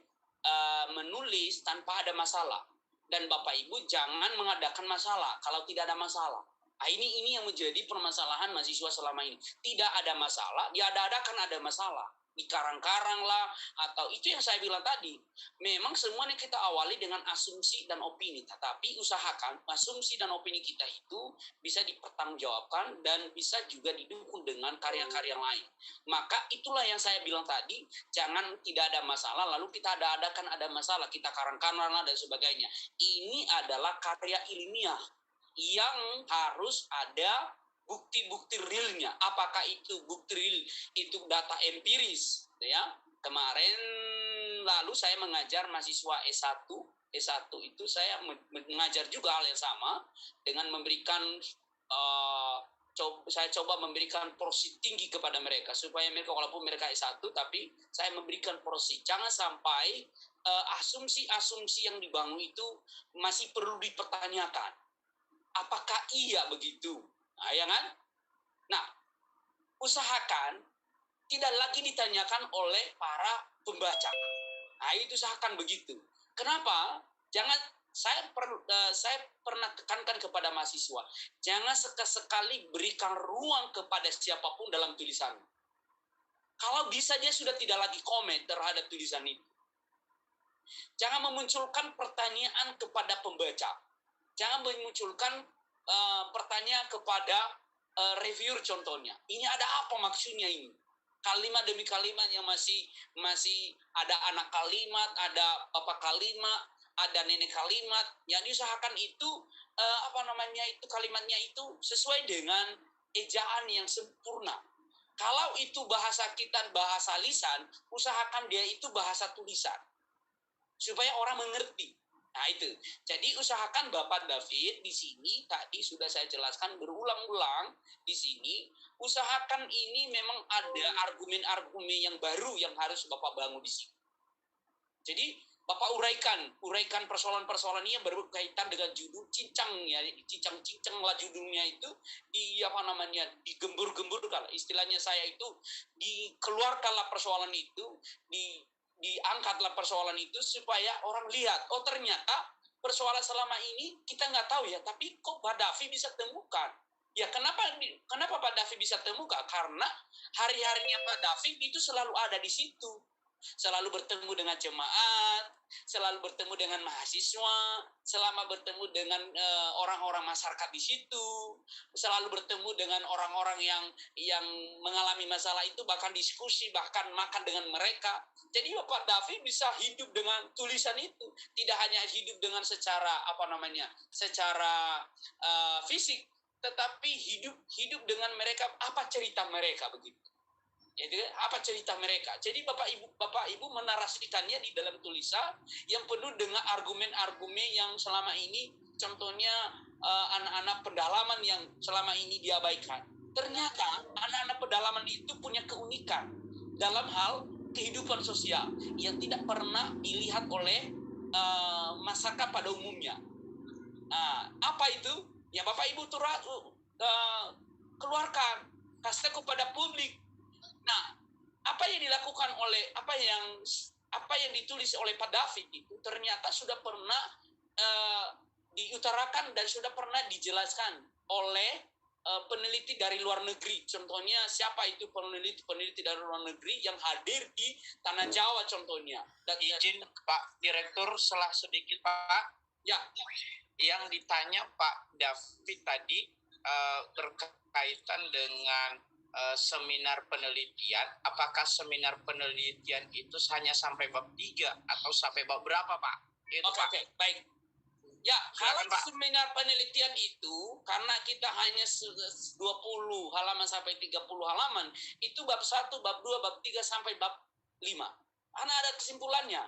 menulis tanpa ada masalah. Dan Bapak Ibu jangan mengadakan masalah kalau tidak ada masalah. Nah, ini yang menjadi permasalahan mahasiswa selama ini. Tidak ada masalah, diada-adakan ada masalah. di karang-karang lah, atau itu yang saya bilang tadi. Memang semuanya kita awali dengan asumsi dan opini, tetapi usahakan asumsi dan opini kita itu bisa dipertanggungjawabkan dan bisa juga didukung dengan karya-karya lain. Maka itulah yang saya bilang tadi, jangan tidak ada masalah, lalu kita adakan ada masalah, kita karang-karang dan sebagainya. Ini adalah karya ilmiah yang harus ada bukti-bukti realnya. Apakah itu bukti real, itu data empiris, ya. Kemarin lalu saya mengajar mahasiswa S1 itu saya mengajar juga hal yang sama dengan memberikan saya coba memberikan porsi tinggi kepada mereka supaya mereka walaupun mereka S1 tapi saya memberikan porsi. Jangan sampai asumsi-asumsi yang dibangun itu masih perlu dipertanyakan. Apakah iya begitu? Nah, ya kan? Nah, usahakan tidak lagi ditanyakan oleh para pembaca. Nah, itu usahakan begitu. Kenapa? Saya pernah tekankan kepada mahasiswa, jangan sekali-sekali berikan ruang kepada siapapun dalam tulisan. Kalau bisa dia sudah tidak lagi komen terhadap tulisan itu. Jangan memunculkan pertanyaan kepada pembaca. Jangan memunculkan pertanyaan kepada reviewer contohnya. Ini ada apa maksudnya ini? Kalimat demi kalimat yang masih ada anak kalimat, ada bapak kalimat, ada nenek kalimat. Yang diusahakan itu kalimatnya itu sesuai dengan ejaan yang sempurna. Kalau itu bahasa kita, bahasa lisan, usahakan dia itu bahasa tulisan supaya orang mengerti. Nah itu. Jadi usahakan Bapak David di sini tadi sudah saya jelaskan berulang-ulang di sini. Usahakan ini memang ada argumen-argumen yang baru yang harus Bapak bangun di sini. Jadi Bapak uraikan persoalan-persoalan ini yang berkaitan dengan judul cincang lah judulnya itu digembur-gemburkan. Istilahnya saya itu dikeluarkanlah persoalan itu diangkatlah persoalan itu supaya orang lihat, oh ternyata persoalan selama ini kita nggak tahu ya, tapi kok Pak Davi bisa temukan. Ya kenapa Pak Davi bisa temukan? Karena hari-harinya Pak Davi itu selalu ada di situ. Selalu bertemu dengan jemaat, selalu bertemu dengan mahasiswa, selama bertemu dengan orang-orang masyarakat di situ, selalu bertemu dengan orang-orang yang mengalami masalah itu, bahkan diskusi, bahkan makan dengan mereka. Jadi Bapak Davi bisa hidup dengan tulisan itu, tidak hanya hidup dengan secara fisik, tetapi hidup dengan mereka. Apa cerita mereka begitu? Jadi apa cerita mereka? Jadi Bapak Ibu menarasikannya di dalam tulisan yang penuh dengan argumen-argumen yang selama ini, contohnya anak-anak pedalaman yang selama ini diabaikan. Ternyata anak-anak pedalaman itu punya keunikan dalam hal kehidupan sosial yang tidak pernah dilihat oleh masyarakat pada umumnya. Apa itu? Ya Bapak Ibu keluarkan, kasih kepada publik. Nah, apa yang dilakukan oleh apa yang ditulis oleh Pak David itu ternyata sudah pernah diutarakan dan sudah pernah dijelaskan oleh peneliti dari luar negeri. Contohnya siapa itu peneliti dari luar negeri yang hadir di Tanah Jawa contohnya. Dan izin Pak Direktur selah sedikit Pak. Ya, yang ditanya Pak David tadi berkaitan dengan seminar penelitian, apakah seminar penelitian itu hanya sampai bab 3 atau sampai bab berapa Pak? Oke, baik. Ya, kalau seminar penelitian itu, karena kita hanya 20 halaman sampai 30 halaman, itu bab 1, bab 2, bab 3, sampai bab 5. Karena ada kesimpulannya.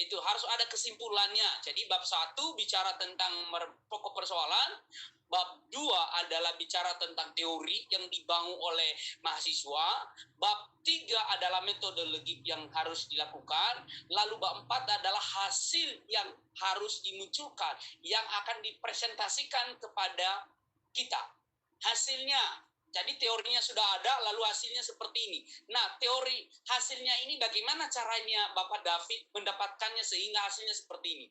Itu harus ada kesimpulannya. Jadi bab 1 bicara tentang pokok persoalan, bab 2 adalah bicara tentang teori yang dibangun oleh mahasiswa, bab 3 adalah metodologi yang harus dilakukan, lalu bab 4 adalah hasil yang harus dimunculkan, yang akan dipresentasikan kepada kita. Hasilnya, jadi teorinya sudah ada, lalu hasilnya seperti ini. Nah, teori hasilnya ini bagaimana caranya Bapak David mendapatkannya sehingga hasilnya seperti ini.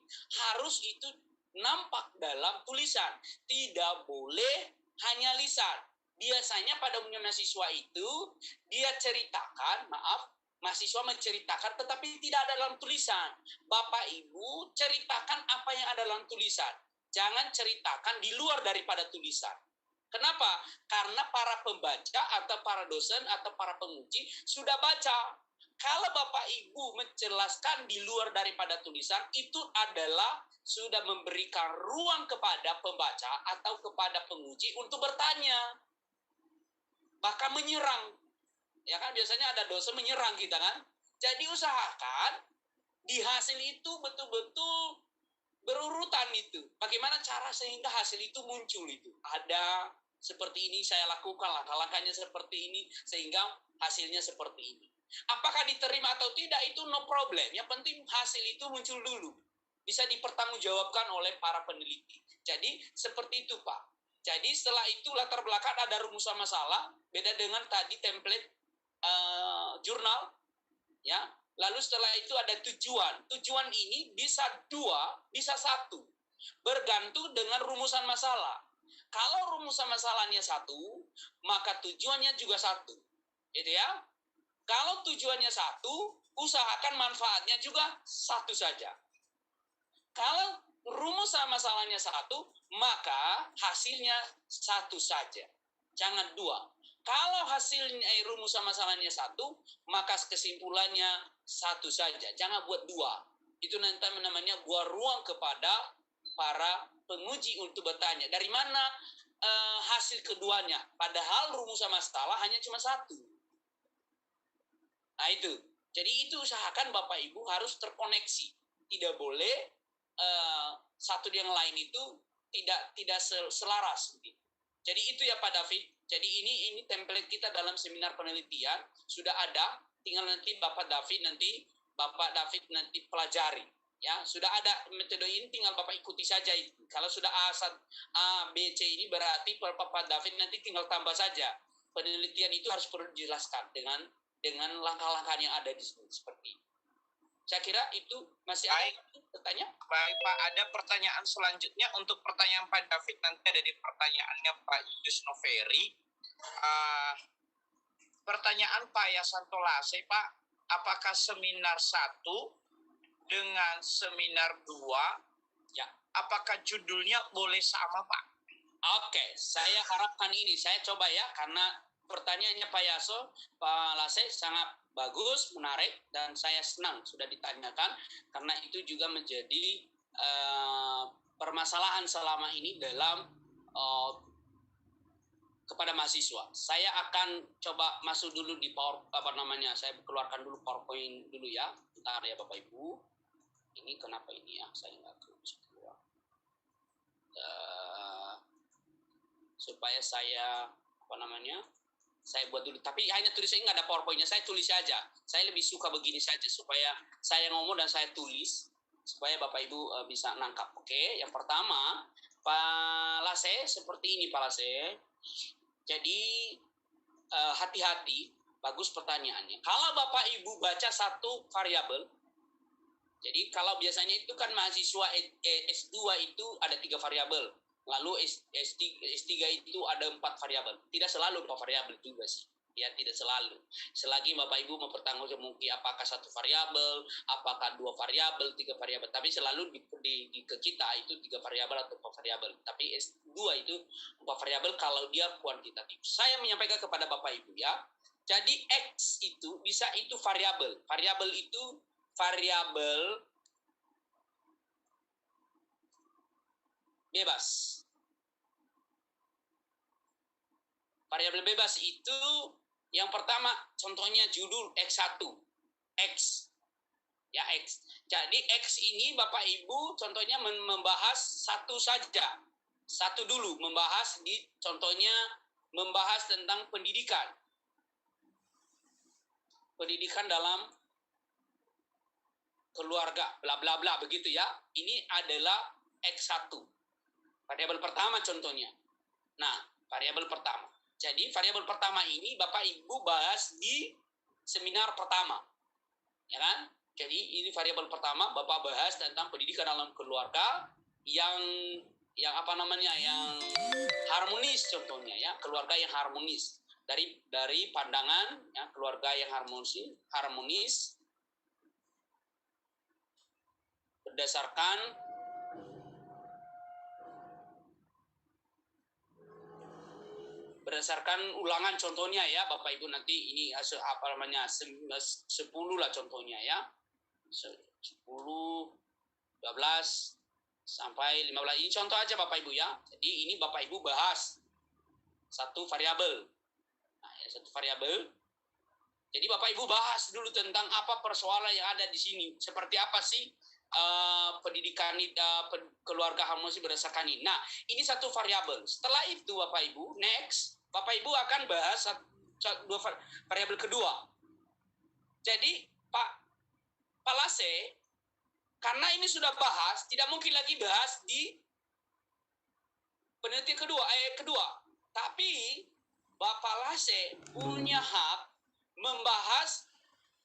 Harus itu nampak dalam tulisan. Tidak boleh hanya lisan. Biasanya pada umumnya mahasiswa itu dia ceritakan, mahasiswa menceritakan tetapi tidak ada dalam tulisan. Bapak Ibu ceritakan apa yang ada dalam tulisan. Jangan ceritakan di luar daripada tulisan. Kenapa? Karena para pembaca atau para dosen atau para penguji sudah baca. Kalau Bapak Ibu menjelaskan di luar daripada tulisan, itu adalah sudah memberikan ruang kepada pembaca atau kepada penguji untuk bertanya. Bahkan menyerang. Ya kan, biasanya ada dosen menyerang kita kan. Jadi usahakan di hasil itu betul-betul berurutan itu. Bagaimana cara sehingga hasil itu muncul itu. Ada seperti ini saya lakukan, langkah-langkahnya seperti ini, sehingga hasilnya seperti ini. Apakah diterima atau tidak itu no problem. Yang penting hasil itu muncul dulu. Bisa dipertanggungjawabkan oleh para peneliti. Jadi seperti itu Pak. Jadi setelah itu latar belakang ada rumusan masalah, beda dengan tadi template jurnal, ya. Lalu setelah itu ada tujuan. Tujuan ini bisa 2, bisa 1. Bergantung dengan rumusan masalah. Kalau rumusan masalahnya 1, maka tujuannya juga 1. Gitu ya. Kalau tujuannya 1, usahakan manfaatnya juga 1 saja. Kalau rumusan masalahnya 1, maka hasilnya 1 saja. Jangan 2. Kalau hasilnya rumusan masalahnya 1, maka kesimpulannya 1 saja. Jangan buat 2. Itu nanti namanya gua ruang kepada para penguji untuk bertanya. Dari mana hasil keduanya? Padahal rumusan masalah hanya cuma 1. Nah itu. Jadi itu usahakan Bapak Ibu harus terkoneksi. Tidak boleh satu yang lain itu tidak selaras. Jadi itu ya Pak David. Jadi ini template kita dalam seminar penelitian sudah ada. Tinggal nanti Bapak David nanti pelajari. Ya, sudah ada metode ini, tinggal Bapak ikuti saja itu. Kalau sudah A, B, C ini berarti Bapak David nanti tinggal tambah saja. Penelitian itu harus perlu dijelaskan dengan langkah-langkah yang ada di sini seperti ini. Saya kira itu masih ada pertanyaan. Baik Pak, ada pertanyaan selanjutnya untuk pertanyaan Pak David, nanti ada di pertanyaannya Pak Yus Noveri. Pertanyaan Pak Yasanto Lase, Pak, apakah seminar 1 dengan seminar 2, ya, apakah judulnya boleh sama Pak? Oke, saya harapkan ini, saya coba ya, karena pertanyaannya Pak Yaso, Pak Lase sangat bagus, menarik, dan saya senang sudah ditanyakan, karena itu juga menjadi permasalahan selama ini dalam kepada mahasiswa. Saya akan coba masuk dulu di saya keluarkan dulu PowerPoint dulu ya, bentar ya Bapak Ibu. Ini kenapa ini ya, saya nggak bisa keluar. Supaya saya saya buat dulu, tapi hanya tulisnya nggak ada PowerPoint-nya, saya tulis saja. Saya lebih suka begini saja supaya saya ngomong dan saya tulis supaya Bapak Ibu bisa nangkap. Oke, yang pertama Pak Lase seperti ini Pak Lase. Jadi hati-hati, bagus pertanyaannya. Kalau Bapak Ibu baca satu variabel, jadi kalau biasanya itu kan mahasiswa S2 itu ada 3 variabel. Lalu S3 itu ada 4 variabel. Tidak selalu 4 variabel juga sih. Ya, tidak selalu. Selagi Bapak Ibu mempertanggungjawabkan apakah 1 variabel, apakah 2 variabel, 3 variabel. Tapi selalu ke kita itu 3 variabel atau 4 variabel. Tapi S2 itu 4 variabel kalau dia kuantitatif. Saya menyampaikan kepada Bapak Ibu ya. Jadi X itu bisa itu variabel. Variabel itu variabel bebas. Variabel bebas itu yang pertama contohnya judul X1. X. Ya, X. Jadi X ini Bapak Ibu contohnya membahas satu saja. Satu dulu membahas membahas tentang pendidikan. Pendidikan dalam keluarga, bla bla bla begitu ya. Ini adalah X1. Variabel pertama contohnya. Nah, variabel pertama. Jadi variabel pertama ini Bapak Ibu bahas di seminar pertama. Ya kan? Jadi ini variabel pertama Bapak bahas tentang pendidikan dalam keluarga yang yang apa namanya, yang harmonis contohnya ya, keluarga yang harmonis. Dari pandangan ya, keluarga yang harmonis berdasarkan ulangan contohnya ya Bapak Ibu, nanti ini apa namanya 10 lah contohnya ya, 10, 12 sampai 15, ini contoh aja Bapak Ibu ya. Jadi ini Bapak Ibu bahas satu variabel. Nah, ya, satu variabel. Jadi Bapak Ibu bahas dulu tentang apa persoalan yang ada di sini. Seperti apa sih pendidikan keluarga harmonis berdasarkan ini. Nah, ini satu variabel. Setelah itu Bapak Ibu, next, Bapak Ibu akan bahas dua variabel kedua. Jadi Pak Lase, karena ini sudah bahas, tidak mungkin lagi bahas di penelitian kedua. Tapi Bapak Lase punya hak membahas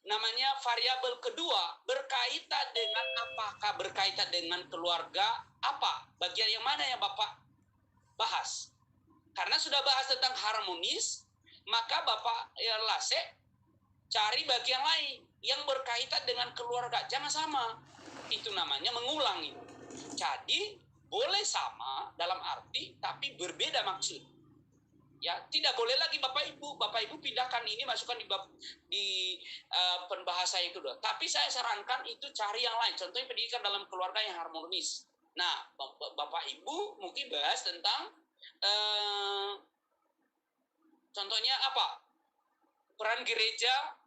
namanya variabel kedua berkaitan dengan apakah berkaitan dengan keluarga apa, bagian yang mana yang Bapak bahas. Karena sudah bahas tentang harmonis, maka Bapak Lase cari bagian lain yang berkaitan dengan keluarga. Jangan sama. Itu namanya mengulang itu. Jadi boleh sama dalam arti tapi berbeda maksud. Ya, tidak boleh lagi Bapak Ibu pindahkan ini, masukkan di pembahasan yang kedua. Tapi saya sarankan itu cari yang lain. Contohnya pendidikan dalam keluarga yang harmonis. Nah, Bapak Ibu mungkin bahas tentang contohnya apa? Peran gereja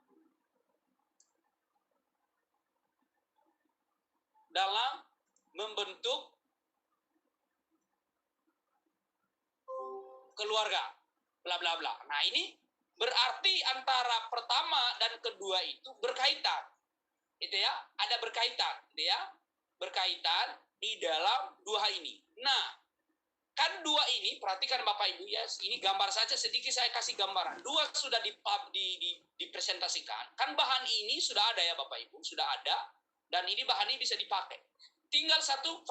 dalam membentuk keluarga, bla bla bla. Nah, ini berarti antara pertama dan kedua itu berkaitan. Itu ya, ada berkaitan, gitu ya. Berkaitan di dalam dua ini. Nah, kan dua ini, perhatikan Bapak Ibu ya, ini gambar saja sedikit saya kasih gambaran. Dua sudah dipresentasikan. Kan bahan ini sudah ada ya Bapak Ibu, sudah ada. Dan ini bahan ini bisa dipakai. Tinggal satu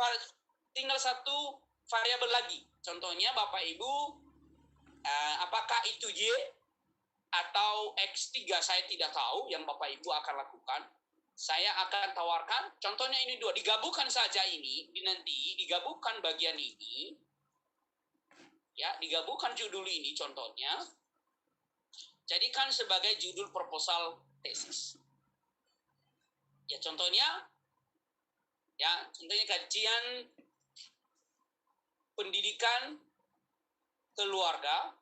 variabel lagi. Contohnya Bapak Ibu, apakah itu Y atau X3 saya tidak tahu yang Bapak Ibu akan lakukan. Saya akan tawarkan, contohnya ini dua, digabungkan saja ini, nanti digabungkan bagian ini, ya, digabungkan judul ini contohnya, jadikan sebagai judul proposal tesis. Ya, contohnya kajian pendidikan keluarga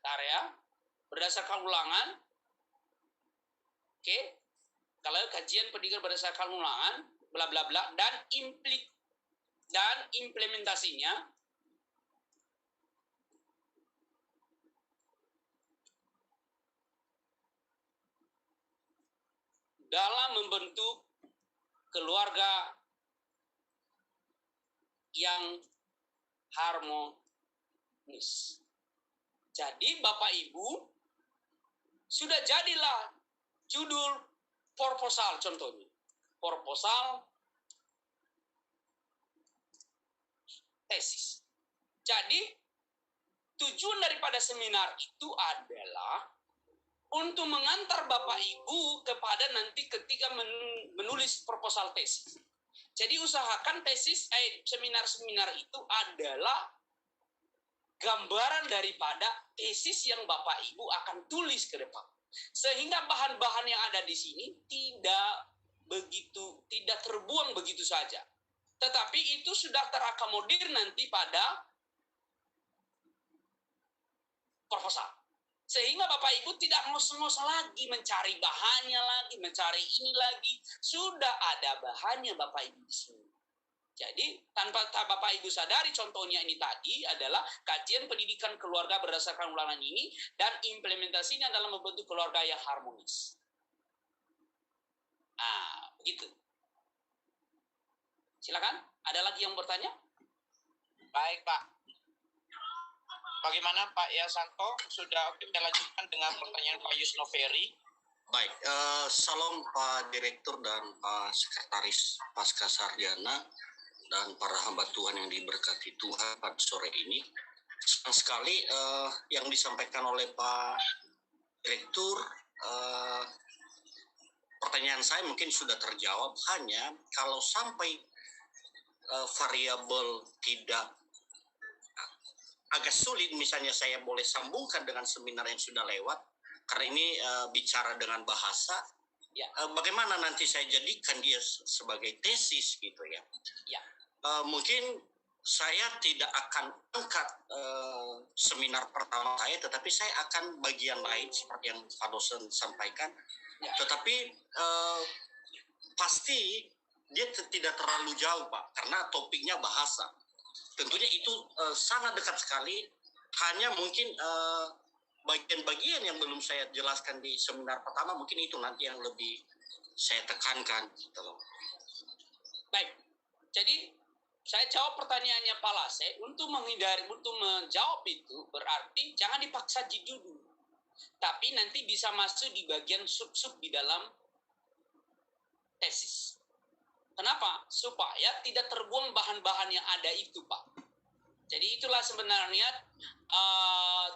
area berdasarkan ulangan. Oke. Kalau kajian pendidikan berdasarkan ulangan bla bla bla dan implementasinya dalam membentuk keluarga yang harmonis. Jadi Bapak Ibu sudah jadilah judul proposal contohnya. Proposal tesis. Jadi tujuan daripada seminar itu adalah untuk mengantar Bapak Ibu kepada nanti ketika menulis proposal tesis. Jadi usahakan seminar-seminar itu adalah gambaran daripada tesis yang Bapak Ibu akan tulis ke depan. Sehingga bahan-bahan yang ada di sini tidak terbuang begitu saja. Tetapi itu sudah terakomodir nanti pada proposal. Sehingga Bapak Ibu tidak ngos-ngos lagi mencari bahannya lagi, mencari ini lagi. Sudah ada bahannya Bapak Ibu di sini. Jadi tanpa Bapak Ibu sadari, contohnya ini tadi adalah kajian pendidikan keluarga berdasarkan ulangan ini dan implementasinya dalam membentuk keluarga yang harmonis. Nah, begitu. Silakan, ada lagi yang bertanya? Baik, Pak. Bagaimana Pak Yasanto? Sudah oke melanjutkan dengan pertanyaan Pak Yusnoveri? Baik, salam Pak Direktur dan Pak Sekretaris Pasca Sarjana dan para hamba Tuhan yang diberkati Tuhan pada sore ini. Senang sekali yang disampaikan oleh Pak Direktur, pertanyaan saya mungkin sudah terjawab, hanya kalau sampai variabel tidak agak sulit, misalnya saya boleh sambungkan dengan seminar yang sudah lewat, karena ini bicara dengan bahasa, Ya. Bagaimana nanti saya jadikan dia sebagai tesis gitu ya. Ya. Mungkin saya tidak akan angkat seminar pertama saya, tetapi saya akan bagian lain seperti yang Pak dosen sampaikan. Ya. Tetapi pasti dia tidak terlalu jauh Pak, karena topiknya bahasa. Tentunya itu sangat dekat sekali, hanya mungkin bagian-bagian yang belum saya jelaskan di seminar pertama, mungkin itu nanti yang lebih saya tekankan gitu loh. Baik, jadi saya jawab pertanyaannya Pak Lase. Untuk menjawab itu berarti jangan dipaksa judul, tapi nanti bisa masuk di bagian sub-sub di dalam tesis. Kenapa? Supaya tidak terbuang bahan-bahan yang ada itu, Pak. Jadi itulah sebenarnya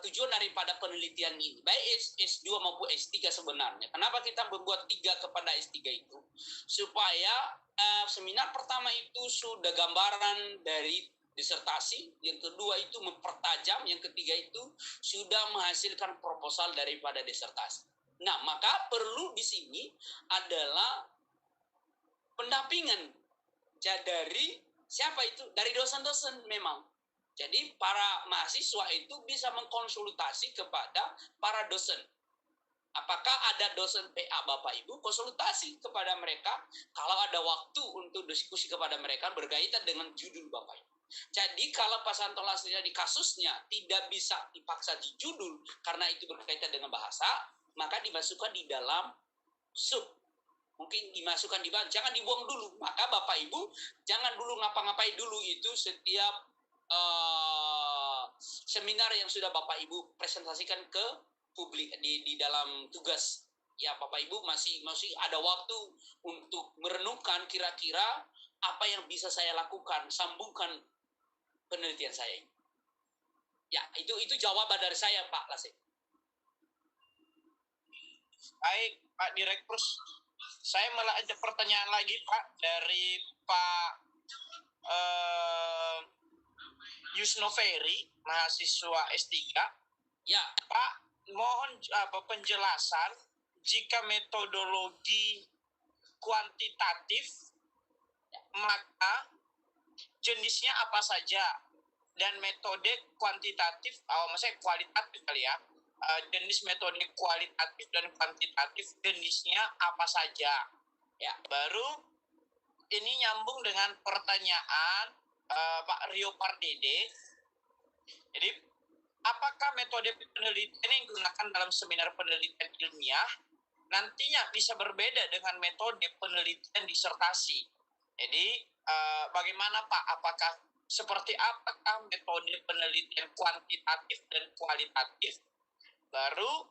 tujuan daripada penelitian ini, baik S2 maupun S3 sebenarnya. Kenapa kita membuat 3 kepada S3 itu? Supaya seminar pertama itu sudah gambaran dari disertasi, yang kedua itu mempertajam, yang ketiga itu sudah menghasilkan proposal daripada disertasi. Nah, maka perlu di sini adalah pendampingan dari siapa itu? Dari dosen-dosen memang. Jadi para mahasiswa itu bisa mengkonsultasi kepada para dosen. Apakah ada dosen PA Bapak Ibu, konsultasi kepada mereka kalau ada waktu untuk diskusi kepada mereka berkaitan dengan judul Bapak Ibu. Jadi kalau Pak Santolasnya di kasusnya tidak bisa dipaksa di judul karena itu berkaitan dengan bahasa, maka dimasukkan di dalam sub. Mungkin dimasukkan di bawah, jangan dibuang dulu. Maka Bapak Ibu jangan dulu ngapa-ngapain dulu itu setiap seminar yang sudah Bapak Ibu presentasikan ke publik di dalam tugas. Ya Bapak Ibu masih ada waktu untuk merenungkan kira-kira apa yang bisa saya lakukan, sambungkan penelitian saya. Ya, itu jawaban dari saya Pak Lase. Baik, Pak Direktur. Saya malah ada pertanyaan lagi Pak dari Pak Yusnoveri, mahasiswa S3. Ya, Pak, mohon penjelasan jika metodologi kuantitatif, maka jenisnya apa saja, dan metode kuantitatif, maksudnya kualitatif kali ya, jenis metode kualitatif dan kuantitatif jenisnya apa saja. Ya, baru ini nyambung dengan pertanyaan Pak Rio Pardede. Jadi, apakah metode penelitian yang digunakan dalam seminar penelitian ilmiah nantinya bisa berbeda dengan metode penelitian disertasi? Jadi, bagaimana Pak? Apakah seperti apakah metode penelitian kuantitatif dan kualitatif? Baru,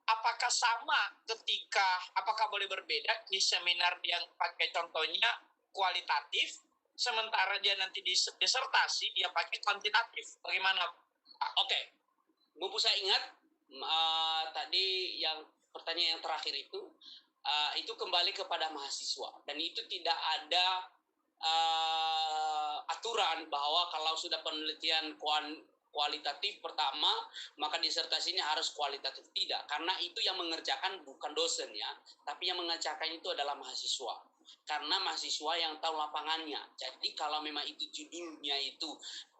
apakah sama apakah boleh berbeda di seminar yang pakai contohnya kualitatif, sementara dia nanti disertasi dia pakai kuantitatif? Bagaimana? Oke. Mumpung saya ingat tadi yang pertanyaan yang terakhir itu kembali kepada mahasiswa, dan itu tidak ada aturan bahwa kalau sudah penelitian kualitatif pertama maka disertasinya harus kualitatif. Tidak, karena itu yang mengerjakan bukan dosen ya, tapi yang mengerjakan itu adalah mahasiswa, karena mahasiswa yang tahu lapangannya. Jadi kalau memang itu judulnya itu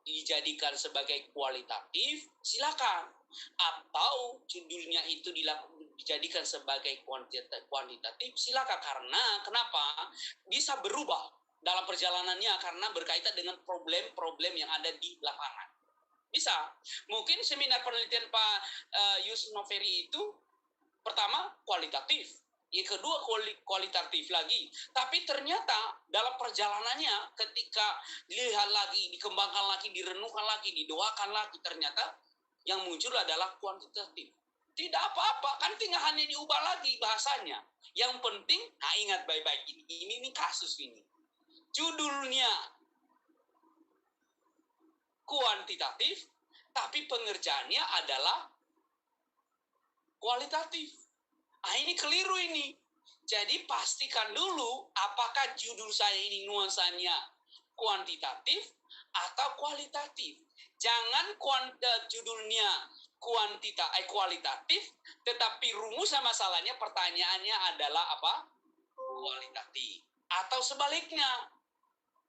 dijadikan sebagai kualitatif, silakan. Atau judulnya itu dijadikan sebagai kuantitatif, silakan. Karena kenapa? Bisa berubah dalam perjalanannya karena berkaitan dengan problem-problem yang ada di lapangan. Bisa. Mungkin seminar penelitian Pak Yusnoveri itu pertama kualitatif, yang kedua kualitatif lagi. Tapi ternyata dalam perjalanannya ketika dilihat lagi, dikembangkan lagi, direnungkan lagi, didoakan lagi, ternyata yang muncul adalah kuantitatif. Tidak apa-apa, kan tinggal hanya diubah lagi bahasanya. Yang penting, ingat baik-baik ini kasus ini. Judulnya kuantitatif, tapi pengerjaannya adalah kualitatif. Ini keliru ini. Jadi pastikan dulu apakah judul saya ini nuansanya kuantitatif atau kualitatif. Jangan judulnya kualitatif, tetapi rumus masalahnya pertanyaannya adalah apa? Kualitatif. Atau sebaliknya.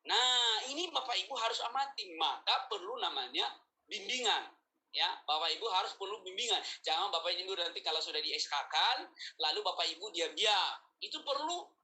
Nah, ini Bapak Ibu harus amati, maka perlu namanya bimbingan. Ya, Bapak Ibu harus perlu bimbingan. Jangan Bapak Ibu nanti kalau sudah di SK-kan, lalu Bapak Ibu diam-diam. Itu perlu